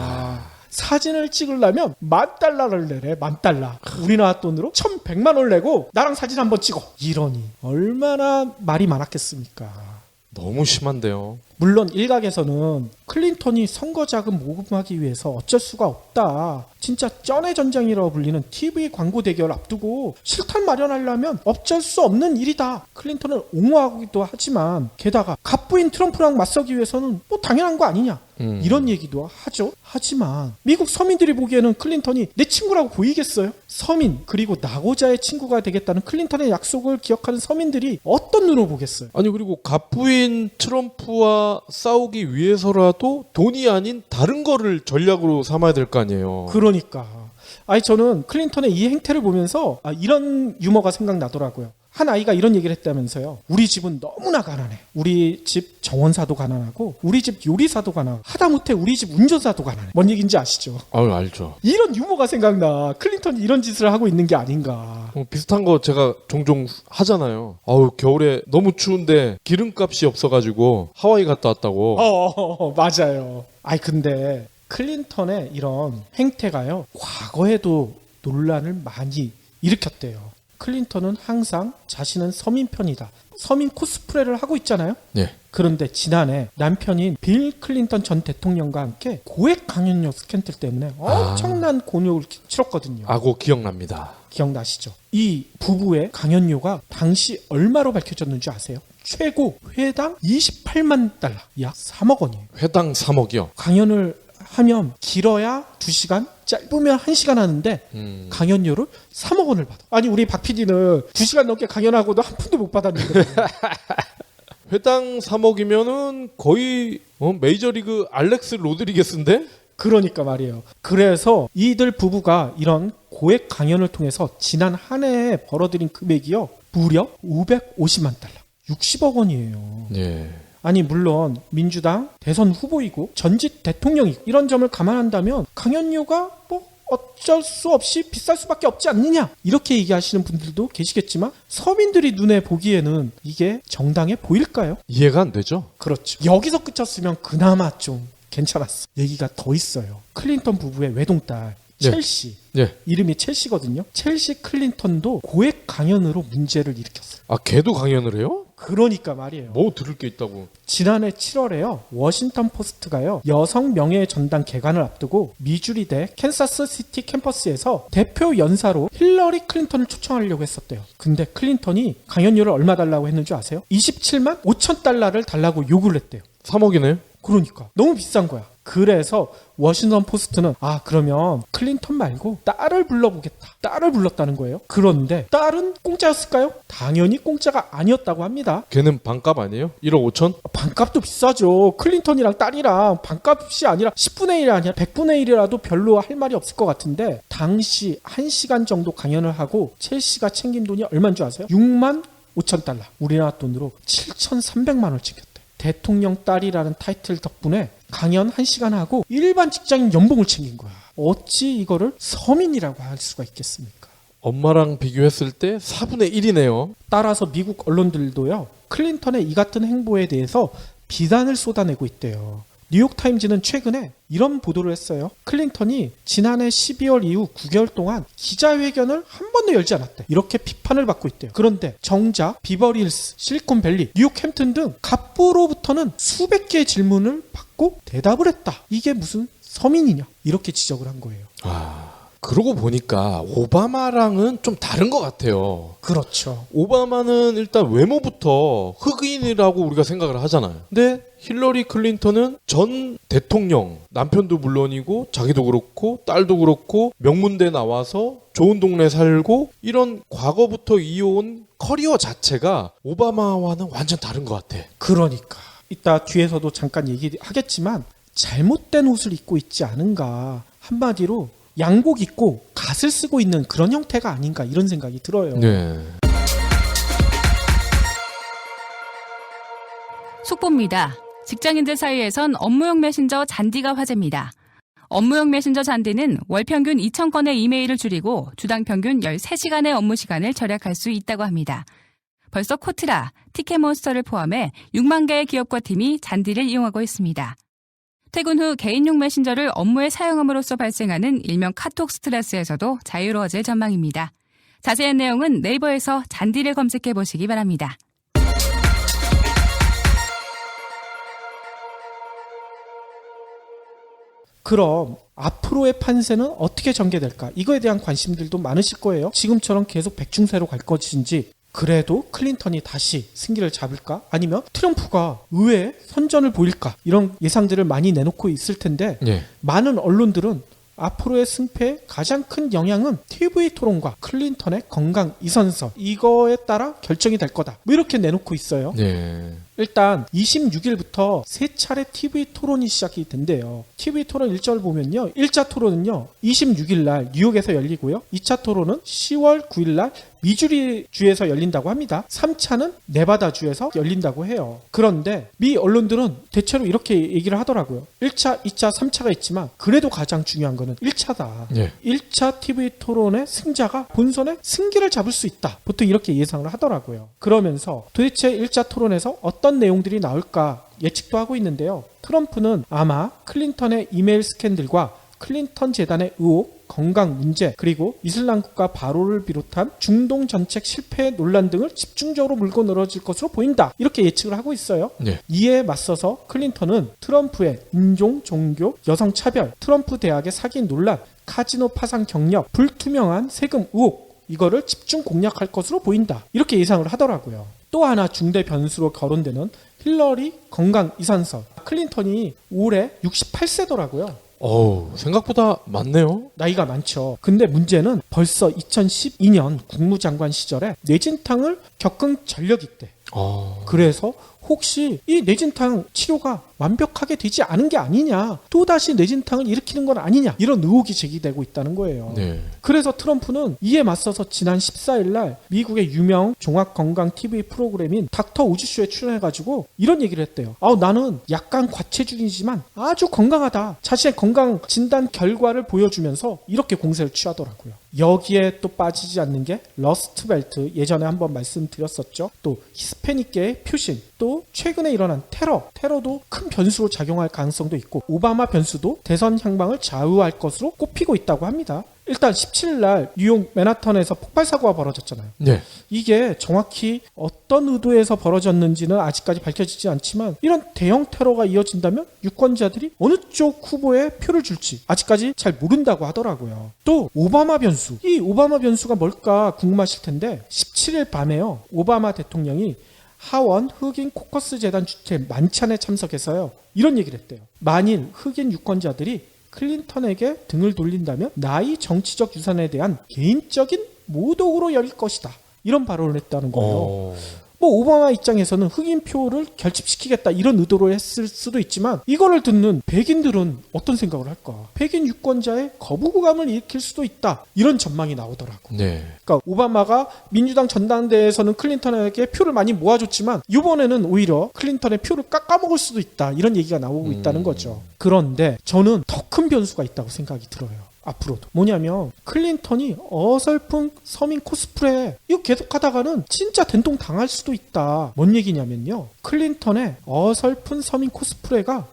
사진을 찍으려면 $10,000를 내래. $10,000. 우리나라 돈으로 1,100만 원을 내고 나랑 사진 한번 찍어. 이러니 얼마나 말이 많았겠습니까. 너무 심한데요. 물론 일각에서는 클린턴이 선거 자금 모금하기 위해서 어쩔 수가 없다. 진짜 쩐의 전쟁이라고 불리는 TV 광고 대결 앞두고 실탄 마련하려면 어쩔 수 없는 일이다. 클린턴을 옹호하기도 하지만 게다가 갑부인 트럼프랑 맞서기 위해서는 뭐 당연한 거 아니냐. 이런 얘기도 하죠. 하지만 미국 서민들이 보기에는 클린턴이 내 친구라고 보이겠어요? 서민 그리고 나고자의 친구가 되겠다는 클린턴의 약속을 기억하는 서민들이 어떤 눈으로 보겠어요? 아니 그리고 갑부인 트럼프와 싸우기 위해서라도 돈이 아닌 다른 거를 전략으로 삼아야 될 거 아니에요. 그러니까 저는 클린턴의 이 행태를 보면서 이런 유머가 생각나더라고요. 한 아이가 이런 얘기를 했다면서요. 우리 집은 너무나 가난해. 우리 집 정원사도 가난하고 우리 집 요리사도 가난하고 하다못해 우리 집 운전사도 가난해. 뭔 얘기인지 아시죠? 알죠. 이런 유머가 생각나. 클린턴이 이런 짓을 하고 있는 게 아닌가. 비슷한 거 제가 종종 하잖아요. 겨울에 너무 추운데 기름값이 없어가지고 하와이 갔다 왔다고. 맞아요. 근데 클린턴의 이런 행태가요. 과거에도 논란을 많이 일으켰대요. 클린턴은 항상 자신은 서민 편이다. 서민 코스프레를 하고 있잖아요. 네. 그런데 지난해 남편인 빌 클린턴 전 대통령과 함께 고액 강연료 스캔들 때문에 엄청난 곤욕을 치렀거든요. 그거 기억납니다. 기억나시죠? 이 부부의 강연료가 당시 얼마로 밝혀졌는지 아세요? 최고 회당 28만 달러, 약 3억 원이에요. 회당 3억이요? 강연을 하면 길어야 2시간, 짧으면 1시간 하는데 강연료를 3억 원을 받아. 우리 박 PD는 2시간 넘게 강연하고도 한 푼도 못 받았는데. 회당 3억이면은 거의 메이저리그 알렉스 로드리게스인데? 그러니까 말이에요. 그래서 이들 부부가 이런 고액 강연을 통해서 지난 한 해에 벌어들인 금액이요. 무려 550만 달러. 60억 원이에요. 예. 아니 물론 민주당 대선 후보이고 전직 대통령이고 이런 점을 감안한다면 강연료가 뭐 어쩔 수 없이 비쌀 수밖에 없지 않느냐 이렇게 얘기하시는 분들도 계시겠지만 서민들이 눈에 보기에는 이게 정당해 보일까요? 이해가 안 되죠? 그렇죠. 여기서 끝쳤으면 그나마 좀 괜찮았어. 얘기가 더 있어요. 클린턴 부부의 외동딸 네. 첼시. 예. 이름이 첼시거든요. 첼시 클린턴도 고액 강연으로 문제를 일으켰어요. 아, 걔도 강연을 해요? 그러니까 말이에요. 뭐 들을 게 있다고. 지난해 7월에요. 워싱턴 포스트가요. 여성 명예의 전당 개관을 앞두고 미주리대 캔사스 시티 캠퍼스에서 대표 연사로 힐러리 클린턴을 초청하려고 했었대요. 근데 클린턴이 강연료를 얼마 달라고 했는 줄 아세요? 27만 5천 달러를 달라고 요구를 했대요. 3억이네. 그러니까 너무 비싼 거야. 그래서 워싱턴 포스트는 그러면 클린턴 말고 딸을 불러보겠다. 딸을 불렀다는 거예요. 그런데 딸은 공짜였을까요? 당연히 공짜가 아니었다고 합니다. 걔는 반값 아니에요? 1억 5천? 반값도 비싸죠. 클린턴이랑 딸이랑 반값이 아니라 10분의 1이 아니라 100분의 1이라도 별로 할 말이 없을 것 같은데 당시 1시간 정도 강연을 하고 첼시가 챙긴 돈이 얼마인 줄 아세요? 6만 5천 달러. 우리나라 돈으로 7,300만 원을 챙겼대. 대통령 딸이라는 타이틀 덕분에 강연 1시간 하고 일반 직장인 연봉을 챙긴 거야. 어찌 이거를 서민이라고 할 수가 있겠습니까? 엄마랑 비교했을 때 4분의 1이네요. 따라서 미국 언론들도요. 클린턴의 이 같은 행보에 대해서 비난을 쏟아내고 있대요. 뉴욕타임즈는 최근에 이런 보도를 했어요. 클린턴이 지난해 12월 이후 9개월 동안 기자회견을 한 번도 열지 않았대. 이렇게 비판을 받고 있대요. 그런데 정작 비버리힐스, 실리콘밸리, 뉴욕 햄튼 등 갑부로부터는 수백 개의 질문을 받고 대답을 했다. 이게 무슨 서민이냐? 이렇게 지적을 한 거예요. 그러고 보니까 오바마랑은 좀 다른 것 같아요. 그렇죠. 오바마는 일단 외모부터 흑인이라고 우리가 생각을 하잖아요. 근데 힐러리 클린턴은 전 대통령, 남편도 물론이고 자기도 그렇고 딸도 그렇고 명문대 나와서 좋은 동네 살고 이런 과거부터 이어온 커리어 자체가 오바마와는 완전 다른 것 같아. 그러니까 이따 뒤에서도 잠깐 얘기하겠지만 잘못된 옷을 입고 있지 않은가. 한마디로 양복 입고 갓을 쓰고 있는 그런 형태가 아닌가 이런 생각이 들어요. 네. 속보입니다. 직장인들 사이에선 업무용 메신저 잔디가 화제입니다. 업무용 메신저 잔디는 월 평균 2,000건의 이메일을 줄이고 주당 평균 13시간의 업무 시간을 절약할 수 있다고 합니다. 벌써 코트라, 티켓몬스터를 포함해 6만 개의 기업과 팀이 잔디를 이용하고 있습니다. 퇴근 후 개인용 메신저를 업무에 사용함으로써 발생하는 일명 카톡 스트레스에서도 자유로워질 전망입니다. 자세한 내용은 네이버에서 잔디를 검색해 보시기 바랍니다. 그럼 앞으로의 판세는 어떻게 전개될까? 이거에 대한 관심들도 많으실 거예요. 지금처럼 계속 백중세로 갈 것인지 그래도 클린턴이 다시 승기를 잡을까? 아니면 트럼프가 의외의 선전을 보일까? 이런 예상들을 많이 내놓고 있을 텐데 예. 많은 언론들은 앞으로의 승패에 가장 큰 영향은 TV 토론과 클린턴의 건강 이선서 이거에 따라 결정이 될 거다. 뭐 이렇게 내놓고 있어요. 네. 일단 26일부터 세 차례 TV 토론이 시작이 된대요. TV 토론 일정을 보면요. 1차 토론은요. 26일 날 뉴욕에서 열리고요. 2차 토론은 10월 9일 날 미주리주에서 열린다고 합니다. 3차는 네바다주에서 열린다고 해요. 그런데 미 언론들은 대체로 이렇게 얘기를 하더라고요. 1차, 2차, 3차가 있지만 그래도 가장 중요한 거는 1차다. 예. 1차 TV 토론의 승자가 본선에 승기를 잡을 수 있다. 보통 이렇게 예상을 하더라고요. 그러면서 도대체 1차 토론에서 어떤 내용들이 나올까 예측도 하고 있는데요. 트럼프는 아마 클린턴의 이메일 스캔들과 클린턴 재단의 의혹, 건강 문제, 그리고 이슬람 국가 바로를 비롯한 중동 정책 실패 논란 등을 집중적으로 물고 늘어질 것으로 보인다. 이렇게 예측을 하고 있어요. 네. 이에 맞서서 클린턴은 트럼프의 인종, 종교, 여성 차별, 트럼프 대학의 사기 논란, 카지노 파산 경력, 불투명한 세금 의혹 이거를 집중 공략할 것으로 보인다. 이렇게 예상을 하더라고요. 또 하나 중대 변수로 거론되는 힐러리 건강 이선서. 클린턴이 올해 68세더라고요. 생각보다 많네요. 나이가 많죠. 근데 문제는 벌써 2012년 국무장관 시절에 뇌진탕을 겪은 전력이 있대. 그래서 혹시 이 뇌진탕 치료가 완벽하게 되지 않은 게 아니냐, 또다시 뇌진탕을 일으키는 건 아니냐, 이런 의혹이 제기되고 있다는 거예요. 네. 그래서 트럼프는 이에 맞서서 지난 14일 날 미국의 유명 종합건강 TV 프로그램인 닥터 우즈쇼에 출연해가지고 이런 얘기를 했대요. 나는 약간 과체중이지만 아주 건강하다, 자신의 건강 진단 결과를 보여주면서 이렇게 공세를 취하더라고요. 여기에 또 빠지지 않는 게 러스트벨트, 예전에 한번 말씀드렸었죠. 또 히스패닉계의 표신, 또 최근에 일어난 테러도 큰 변수로 작용할 가능성도 있고, 오바마 변수도 대선 향방을 좌우할 것으로 꼽히고 있다고 합니다. 일단 17일 날 뉴욕 맨하탄에서 폭발 사고가 벌어졌잖아요. 네. 이게 정확히 어떤 의도에서 벌어졌는지는 아직까지 밝혀지지 않지만, 이런 대형 테러가 이어진다면 유권자들이 어느 쪽 후보에 표를 줄지 아직까지 잘 모른다고 하더라고요. 또 오바마 변수, 이 오바마 변수가 뭘까 궁금하실 텐데, 17일 밤에요, 오바마 대통령이 하원 흑인 코커스 재단 주최 만찬에 참석해서요, 이런 얘기를 했대요. 만일 흑인 유권자들이 클린턴에게 등을 돌린다면 나의 정치적 유산에 대한 개인적인 모독으로 여길 것이다, 이런 발언을 했다는 거예요. 오바마 입장에서는 흑인 표를 결집시키겠다, 이런 의도로 했을 수도 있지만, 이거를 듣는 백인들은 어떤 생각을 할까? 백인 유권자의 거부감을 일으킬 수도 있다, 이런 전망이 나오더라고. 네. 그러니까 오바마가 민주당 전당대회에서는 클린턴에게 표를 많이 모아줬지만 이번에는 오히려 클린턴의 표를 깎아먹을 수도 있다, 이런 얘기가 나오고 있다는 거죠. 그런데 저는 더 큰 변수가 있다고 생각이 들어요. 앞으로도. 뭐냐면 클린턴이 어설픈 서민 코스프레 이거 계속하다가는 진짜 된통 당할 수도 있다. 뭔 얘기냐면요, 클린턴의 어설픈 서민 코스프레가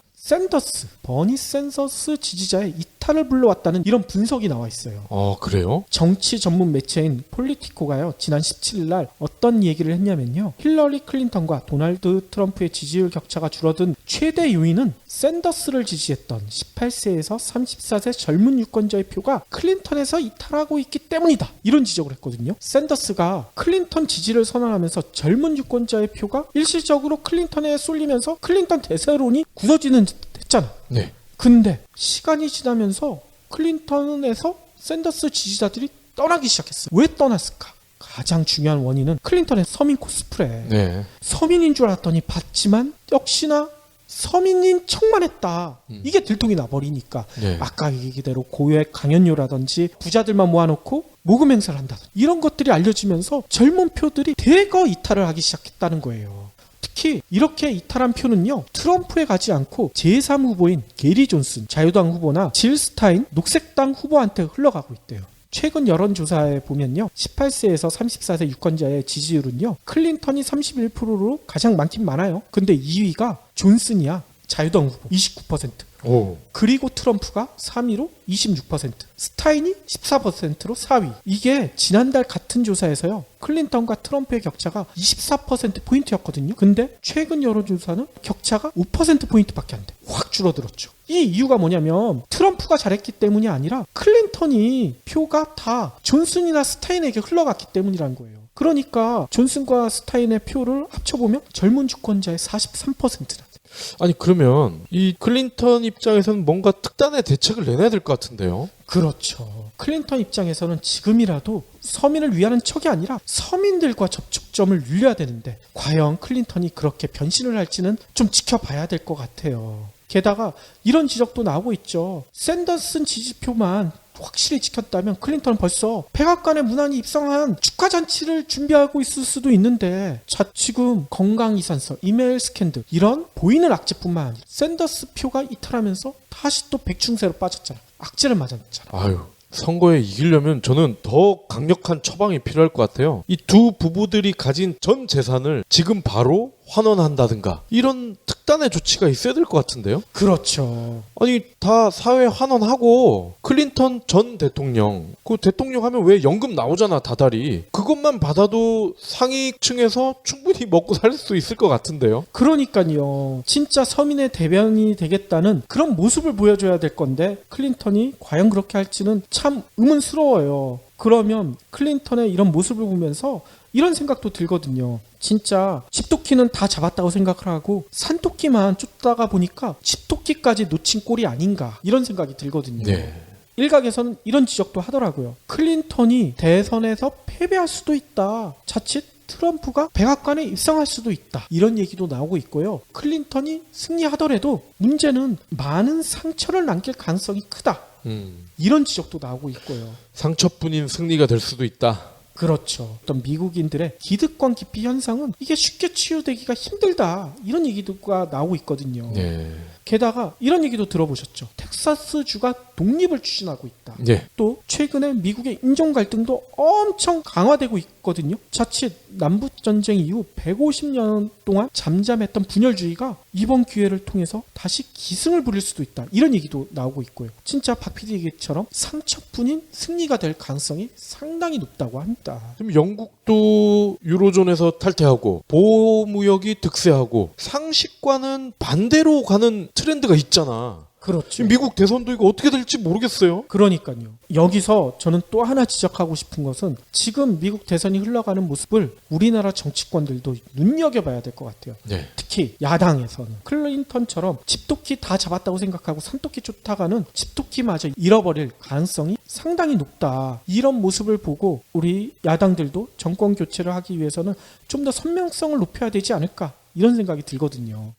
버니 샌더스 지지자의 이탈을 불러왔다는 이런 분석이 나와 있어요. 그래요? 정치 전문 매체인 폴리티코가요, 지난 17일 날 어떤 얘기를 했냐면요, 힐러리 클린턴과 도널드 트럼프의 지지율 격차가 줄어든 최대 요인은 샌더스를 지지했던 18세에서 34세 젊은 유권자의 표가 클린턴에서 이탈하고 있기 때문이다, 이런 지적을 했거든요. 샌더스가 클린턴 지지를 선언하면서 젊은 유권자의 표가 일시적으로 클린턴에 쏠리면서 클린턴 대세론이 굳어지는 듯 했잖아. 네. 근데 시간이 지나면서 클린턴에서 샌더스 지지자들이 떠나기 시작했어요. 왜 떠났을까? 가장 중요한 원인은 클린턴의 서민 코스프레. 네. 서민인 줄 알았더니 봤지만 역시나 서민인 척만 했다. 이게 들통이 나버리니까. 네. 아까 얘기대로 고액 강연료라든지 부자들만 모아놓고 모금 행사를 한다든지 이런 것들이 알려지면서 젊은 표들이 대거 이탈을 하기 시작했다는 거예요. 특히 이렇게 이탈한 표는요, 트럼프에 가지 않고 제3 후보인 게리 존슨 자유당 후보나 질 스타인 녹색당 후보한테 흘러가고 있대요. 최근 여론조사에 보면요, 18세에서 34세 유권자의 지지율은요, 클린턴이 31%로 가장 많긴 많아요. 근데 2위가 존슨이야. 자유당 후보 29%. 그리고 트럼프가 3위로 26%, 스타인이 14%로 4위. 이게 지난달 같은 조사에서요, 클린턴과 트럼프의 격차가 24%포인트였거든요. 근데 최근 여론조사는 격차가 5%포인트밖에 안 돼. 확 줄어들었죠. 이 이유가 뭐냐면 트럼프가 잘했기 때문이 아니라 클린턴이 표가 다 존슨이나 스타인에게 흘러갔기 때문이라는 거예요. 그러니까 존슨과 스타인의 표를 합쳐보면 젊은 주권자의 43%나. 아니 그러면 이 클린턴 입장에서는 뭔가 특단의 대책을 내놔야 될 것 같은데요. 그렇죠. 클린턴 입장에서는 지금이라도 서민을 위하는 척이 아니라 서민들과 접촉점을 늘려야 되는데, 과연 클린턴이 그렇게 변신을 할지는 좀 지켜봐야 될 것 같아요. 게다가 이런 지적도 나오고 있죠. 샌더슨 지지표만 확실히 지켰다면 클린턴은 벌써 백악관에 무난히 입성한 축하잔치를 준비하고 있을 수도 있는데, 자치금, 건강이산서, 이메일 스캔들 이런 보이는 악재뿐만 아니라 샌더스 표가 이탈하면서 다시 또 백충세로 빠졌잖아. 악재를 맞았잖아. 아유, 선거에 이기려면 저는 더 강력한 처방이 필요할 것 같아요. 이 두 부부들이 가진 전 재산을 지금 바로 환원한다든가 이런 특단의 조치가 있어야 될 것 같은데요. 그렇죠. 아니 다 사회 환원하고 클린턴 전 대통령, 그 대통령 하면 왜 연금 나오잖아, 다달이. 그것만 받아도 상위층에서 충분히 먹고 살 수 있을 것 같은데요. 그러니까요. 진짜 서민의 대변이 되겠다는 그런 모습을 보여줘야 될 건데 클린턴이 과연 그렇게 할지는 참 의문스러워요. 그러면 클린턴의 이런 모습을 보면서 이런 생각도 들거든요. 진짜 집토끼는 다 잡았다고 생각을 하고 산토끼만 쫓다가 보니까 집토끼까지 놓친 꼴이 아닌가, 이런 생각이 들거든요. 네. 일각에서는 이런 지적도 하더라고요. 클린턴이 대선에서 패배할 수도 있다. 자칫 트럼프가 백악관에 입성할 수도 있다. 이런 얘기도 나오고 있고요. 클린턴이 승리하더라도 문제는 많은 상처를 남길 가능성이 크다. 이런 지적도 나오고 있고요. 상처뿐인 승리가 될 수도 있다. 그렇죠. 어떤 미국인들의 기득권 기피 현상은 이게 쉽게 치유되기가 힘들다. 이런 얘기가 나오고 있거든요. 네. 게다가 이런 얘기도 들어보셨죠. 텍사스주가 독립을 추진하고 있다. 네. 또 최근에 미국의 인종 갈등도 엄청 강화되고 있거든요. 자칫 남북전쟁 이후 150년 동안 잠잠했던 분열주의가 이번 기회를 통해서 다시 기승을 부릴 수도 있다. 이런 얘기도 나오고 있고요. 진짜 박 PD 얘기처럼 상처뿐인 승리가 될 가능성이 상당히 높다고 합니다. 지금 영국도 유로존에서 탈퇴하고 보호무역이 득세하고 상식과는 반대로 가는 트렌드가 있잖아. 그렇죠. 지금 미국 대선도 이거 어떻게 될지 모르겠어요. 그러니까요. 여기서 저는 또 하나 지적하고 싶은 것은 지금 미국 대선이 흘러가는 모습을 우리나라 정치권들도 눈여겨봐야 될 것 같아요. 네. 특히 야당에서는 클린턴처럼 집토끼 다 잡았다고 생각하고 산토끼 쫓아가는 집토끼마저 잃어버릴 가능성이 상당히 높다. 이런 모습을 보고 우리 야당들도 정권 교체를 하기 위해서는 좀 더 선명성을 높여야 되지 않을까 이런 생각이 들거든요.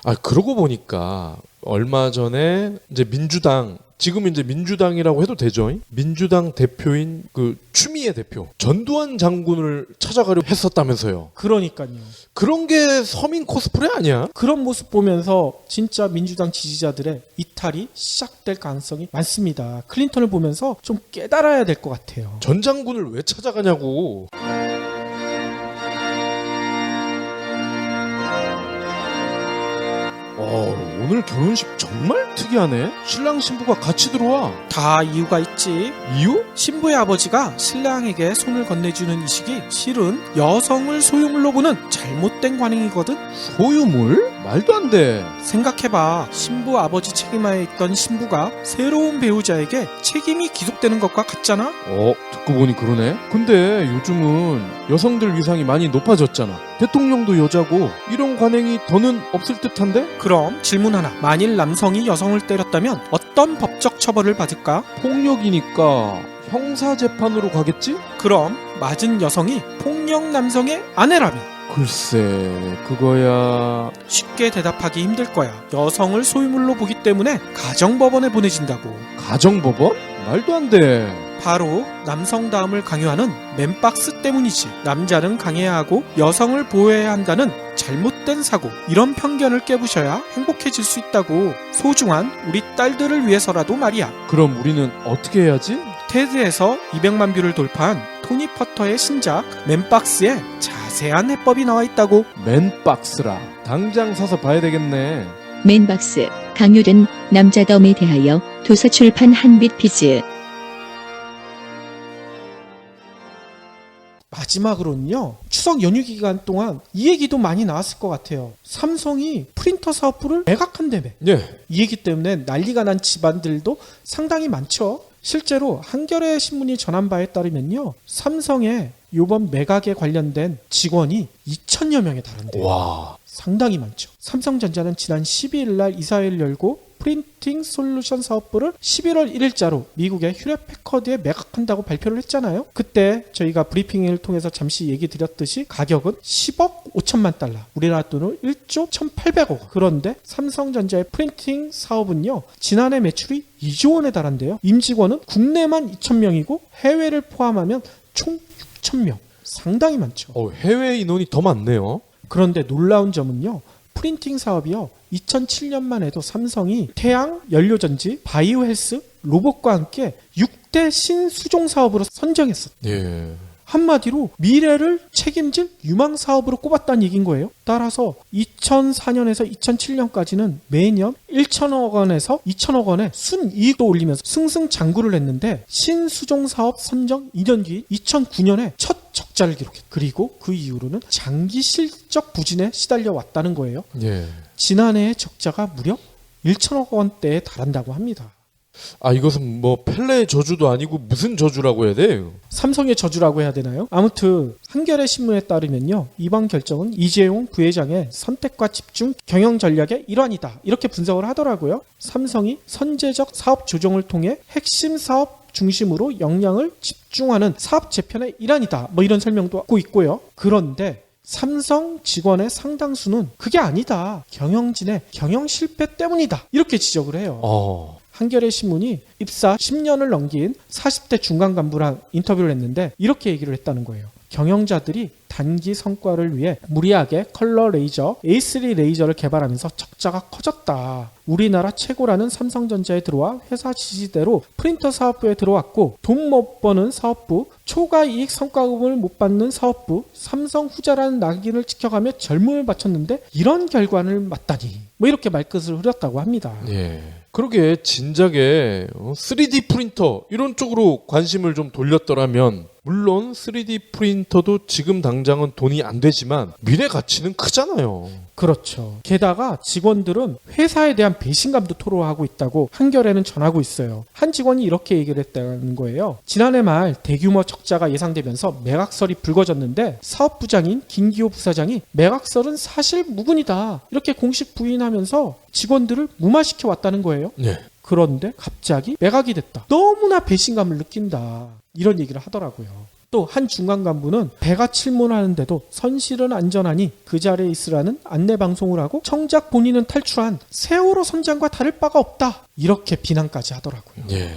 아, 그러고 보니까 얼마 전에 이제 민주당, 지금 이제 민주당이라고 해도 되죠. 민주당 대표인 그 추미애 대표, 전두환 장군을 찾아가려 했었다면서요. 그러니까요. 그런 게 서민 코스프레 아니야? 그런 모습 보면서 진짜 민주당 지지자들의 이탈이 시작될 가능성이 많습니다. 클린턴을 보면서 좀 깨달아야 될 것 같아요. 전 장군을 왜 찾아가냐고. 오늘 결혼식 정말 특이하네. 신랑 신부가 같이 들어와. 다 이유가 있지. 이유? 신부의 아버지가 신랑에게 손을 건네주는 이 시기 실은 여성을 소유물로 보는 잘못된 관행이거든. 소유물? 말도 안 돼. 생각해봐. 신부 아버지 책임하에 있던 신부가 새로운 배우자에게 책임이 기속되는 것과 같잖아. 듣고 보니 그러네. 근데 요즘은 여성들 위상이 많이 높아졌잖아. 대통령도 여자고 이런 관행이 더는 없을 듯한데? 그럼 질문 하나. 만일 남성이 여성을 때렸다면 어떤 법적 처벌을 받을까? 폭력이니까 형사재판으로 가겠지? 그럼 맞은 여성이 폭력 남성의 아내라면? 글쎄, 그거야... 쉽게 대답하기 힘들 거야. 여성을 소유물로 보기 때문에 가정법원에 보내진다고. 가정법원? 말도 안 돼. 바로 남성다움을 강요하는 맨박스 때문이지. 남자는 강해야 하고 여성을 보호해야 한다는 잘못된 사고. 이런 편견을 깨부셔야 행복해질 수 있다고. 소중한 우리 딸들을 위해서라도 말이야. 그럼 우리는 어떻게 해야지? 테드에서 200만 뷰를 돌파한 토니 퍼터의 신작 맨박스에 자세한 해법이 나와 있다고. 맨박스라. 당장 사서 봐야 되겠네. 맨박스, 강요된 남자다움에 대하여 도서출판 한빛비즈. 마지막으로는요. 추석 연휴 기간 동안 이 얘기도 많이 나왔을 것 같아요. 삼성이 프린터 사업부를 매각한다며. 예. 이 얘기 때문에 난리가 난 집안들도 상당히 많죠. 실제로 한겨레 신문이 전한 바에 따르면요. 삼성의 이번 매각에 관련된 직원이 2,000여 명에 달한대요. 와. 상당히 많죠. 삼성전자는 지난 12일 날 이사회를 열고 프린팅 솔루션 사업부를 11월 1일자로 미국의 휴렛 패커드에 매각한다고 발표를 했잖아요. 그때 저희가 브리핑을 통해서 잠시 얘기 드렸듯이 가격은 10억 5천만 달러, 우리나라 돈으로 1조 1,800억. 그런데 삼성전자의 프린팅 사업은요, 지난해 매출이 2조 원에 달한대요. 임직원은 국내만 2,000명이고 해외를 포함하면 총 6,000명. 상당히 많죠. 해외 인원이 더 많네요. 그런데 놀라운 점은요. 프린팅 사업이요. 2007년만 해도 삼성이 태양, 연료전지, 바이오헬스, 로봇과 함께 6대 신수종 사업으로 선정했었어요. 예. 한마디로 미래를 책임질 유망 사업으로 꼽았다는 얘기인 거예요. 따라서 2004년에서 2007년까지는 매년 1천억 원에서 2천억 원의 순이익도 올리면서 승승장구를 했는데 신수종 사업 선정 2년 뒤 2009년에 첫 적자를 기록했고, 그리고 그 이후로는 장기 실적 부진에 시달려 왔다는 거예요. 예. 지난해의 적자가 무려 1천억 원대에 달한다고 합니다. 이것은 뭐 펠레의 저주도 아니고 무슨 저주라고 해야 돼요? 삼성의 저주라고 해야 되나요? 아무튼 한겨레 신문에 따르면요. 이번 결정은 이재용 부회장의 선택과 집중 경영 전략의 일환이다. 이렇게 분석을 하더라고요. 삼성이 선제적 사업 조정을 통해 핵심 사업 중심으로 역량을 집중하는 사업 재편의 일환이다. 뭐 이런 설명도 하고 있고요. 그런데 삼성 직원의 상당수는 그게 아니다. 경영진의 경영 실패 때문이다. 이렇게 지적을 해요. 한겨레 신문이 입사 10년을 넘긴 40대 중간 간부랑 인터뷰를 했는데 이렇게 얘기를 했다는 거예요. 경영자들이 단기 성과를 위해 무리하게 컬러 레이저, A3 레이저를 개발하면서 적자가 커졌다. 우리나라 최고라는 삼성전자에 들어와 회사 지시대로 프린터 사업부에 들어왔고 돈 못 버는 사업부, 초과 이익 성과급을 못 받는 사업부, 삼성 후자라는 낙인을 지켜가며 젊음을 바쳤는데 이런 결과를 맞다니. 뭐 이렇게 말끝을 흐렸다고 합니다. 예. 그러게 진작에 3D 프린터 이런 쪽으로 관심을 좀 돌렸더라면 물론 3D 프린터도 지금 당장은 돈이 안 되지만 미래 가치는 크잖아요. 그렇죠. 게다가 직원들은 회사에 대한 배신감도 토로하고 있다고 한겨레는 전하고 있어요. 한 직원이 이렇게 얘기를 했다는 거예요. 지난해 말 대규모 적자가 예상되면서 매각설이 불거졌는데 사업부장인 김기호 부사장이 매각설은 사실 무근이다. 이렇게 공식 부인하면서 직원들을 무마시켜 왔다는 거예요. 네. 그런데 갑자기 매각이 됐다. 너무나 배신감을 느낀다. 이런 얘기를 하더라고요. 또 한 중간 간부는 배가 침몰하는데도 선실은 안전하니 그 자리에 있으라는 안내 방송을 하고 정작 본인은 탈출한 세월호 선장과 다를 바가 없다. 이렇게 비난까지 하더라고요. 예.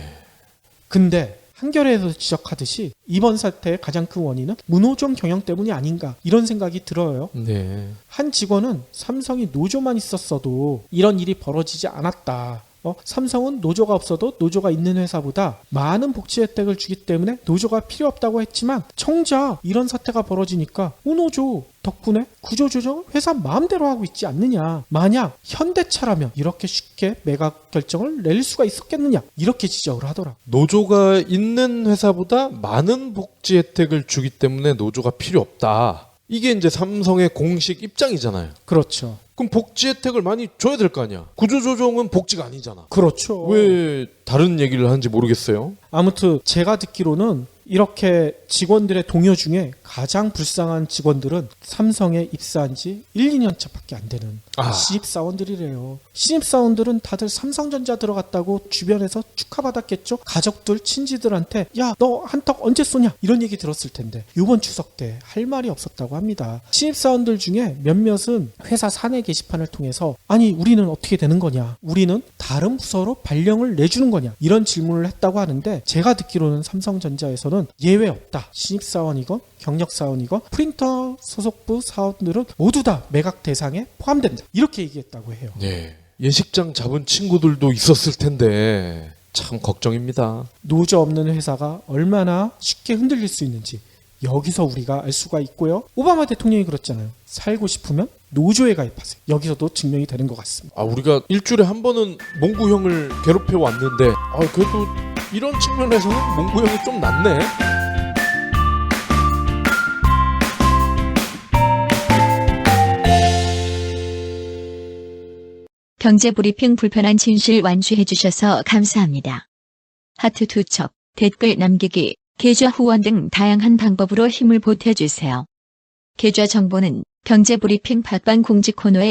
근데 한겨레에서 지적하듯이 이번 사태의 가장 큰 원인은 무노종 경영 때문이 아닌가 이런 생각이 들어요. 네. 한 직원은 삼성이 노조만 있었어도 이런 일이 벌어지지 않았다. 삼성은 노조가 없어도 노조가 있는 회사보다 많은 복지 혜택을 주기 때문에 노조가 필요 없다고 했지만 정작 이런 사태가 벌어지니까 무노조 덕분에 구조조정을 회사 마음대로 하고 있지 않느냐. 만약 현대차라면 이렇게 쉽게 매각 결정을 내릴 수가 있었겠느냐. 이렇게 지적을 하더라고요. 노조가 있는 회사보다 많은 복지 혜택을 주기 때문에 노조가 필요 없다. 이게 이제 삼성의 공식 입장이잖아요. 그렇죠. 그럼 복지 혜택을 많이 줘야 될 거 아니야. 구조조정은 복지가 아니잖아. 그렇죠. 왜 다른 얘기를 하는지 모르겠어요. 아무튼 제가 듣기로는 이렇게 직원들의 동요 중에 가장 불쌍한 직원들은 삼성에 입사한 지 1, 2년 차밖에 안 되는 신입사원들이래요. 신입사원들은 다들 삼성전자 들어갔다고 주변에서 축하받았겠죠. 가족들, 친지들한테 야, 너 한턱 언제 쏘냐? 이런 얘기 들었을 텐데 이번 추석 때 할 말이 없었다고 합니다. 신입사원들 중에 몇몇은 회사 사내 게시판을 통해서 아니 우리는 어떻게 되는 거냐? 우리는 다른 부서로 발령을 내주는 거냐? 이런 질문을 했다고 하는데 제가 듣기로는 삼성전자에서는 예외 없다. 신입사원이건 경력사원이건 프린터 소속부 사원들은 모두 다 매각 대상에 포함된다. 이렇게 얘기했다고 해요. 네. 예식장 잡은 친구들도 있었을 텐데 참 걱정입니다. 노조 없는 회사가 얼마나 쉽게 흔들릴 수 있는지 여기서 우리가 알 수가 있고요. 오바마 대통령이 그랬잖아요. 살고 싶으면 노조에 가입하세요. 여기서도 증명이 되는 것 같습니다. 우리가 일주일에 한 번은 몽구형을 괴롭혀 왔는데 그래도 이런 측면에서는 몽구형이 좀 낫네. 경제브리핑 불편한 진실 완수해주셔서 감사합니다. 하트 투척, 댓글 남기기, 계좌 후원 등 다양한 방법으로 힘을 보태주세요. 계좌 정보는 경제브리핑 팟빵 공지 코너에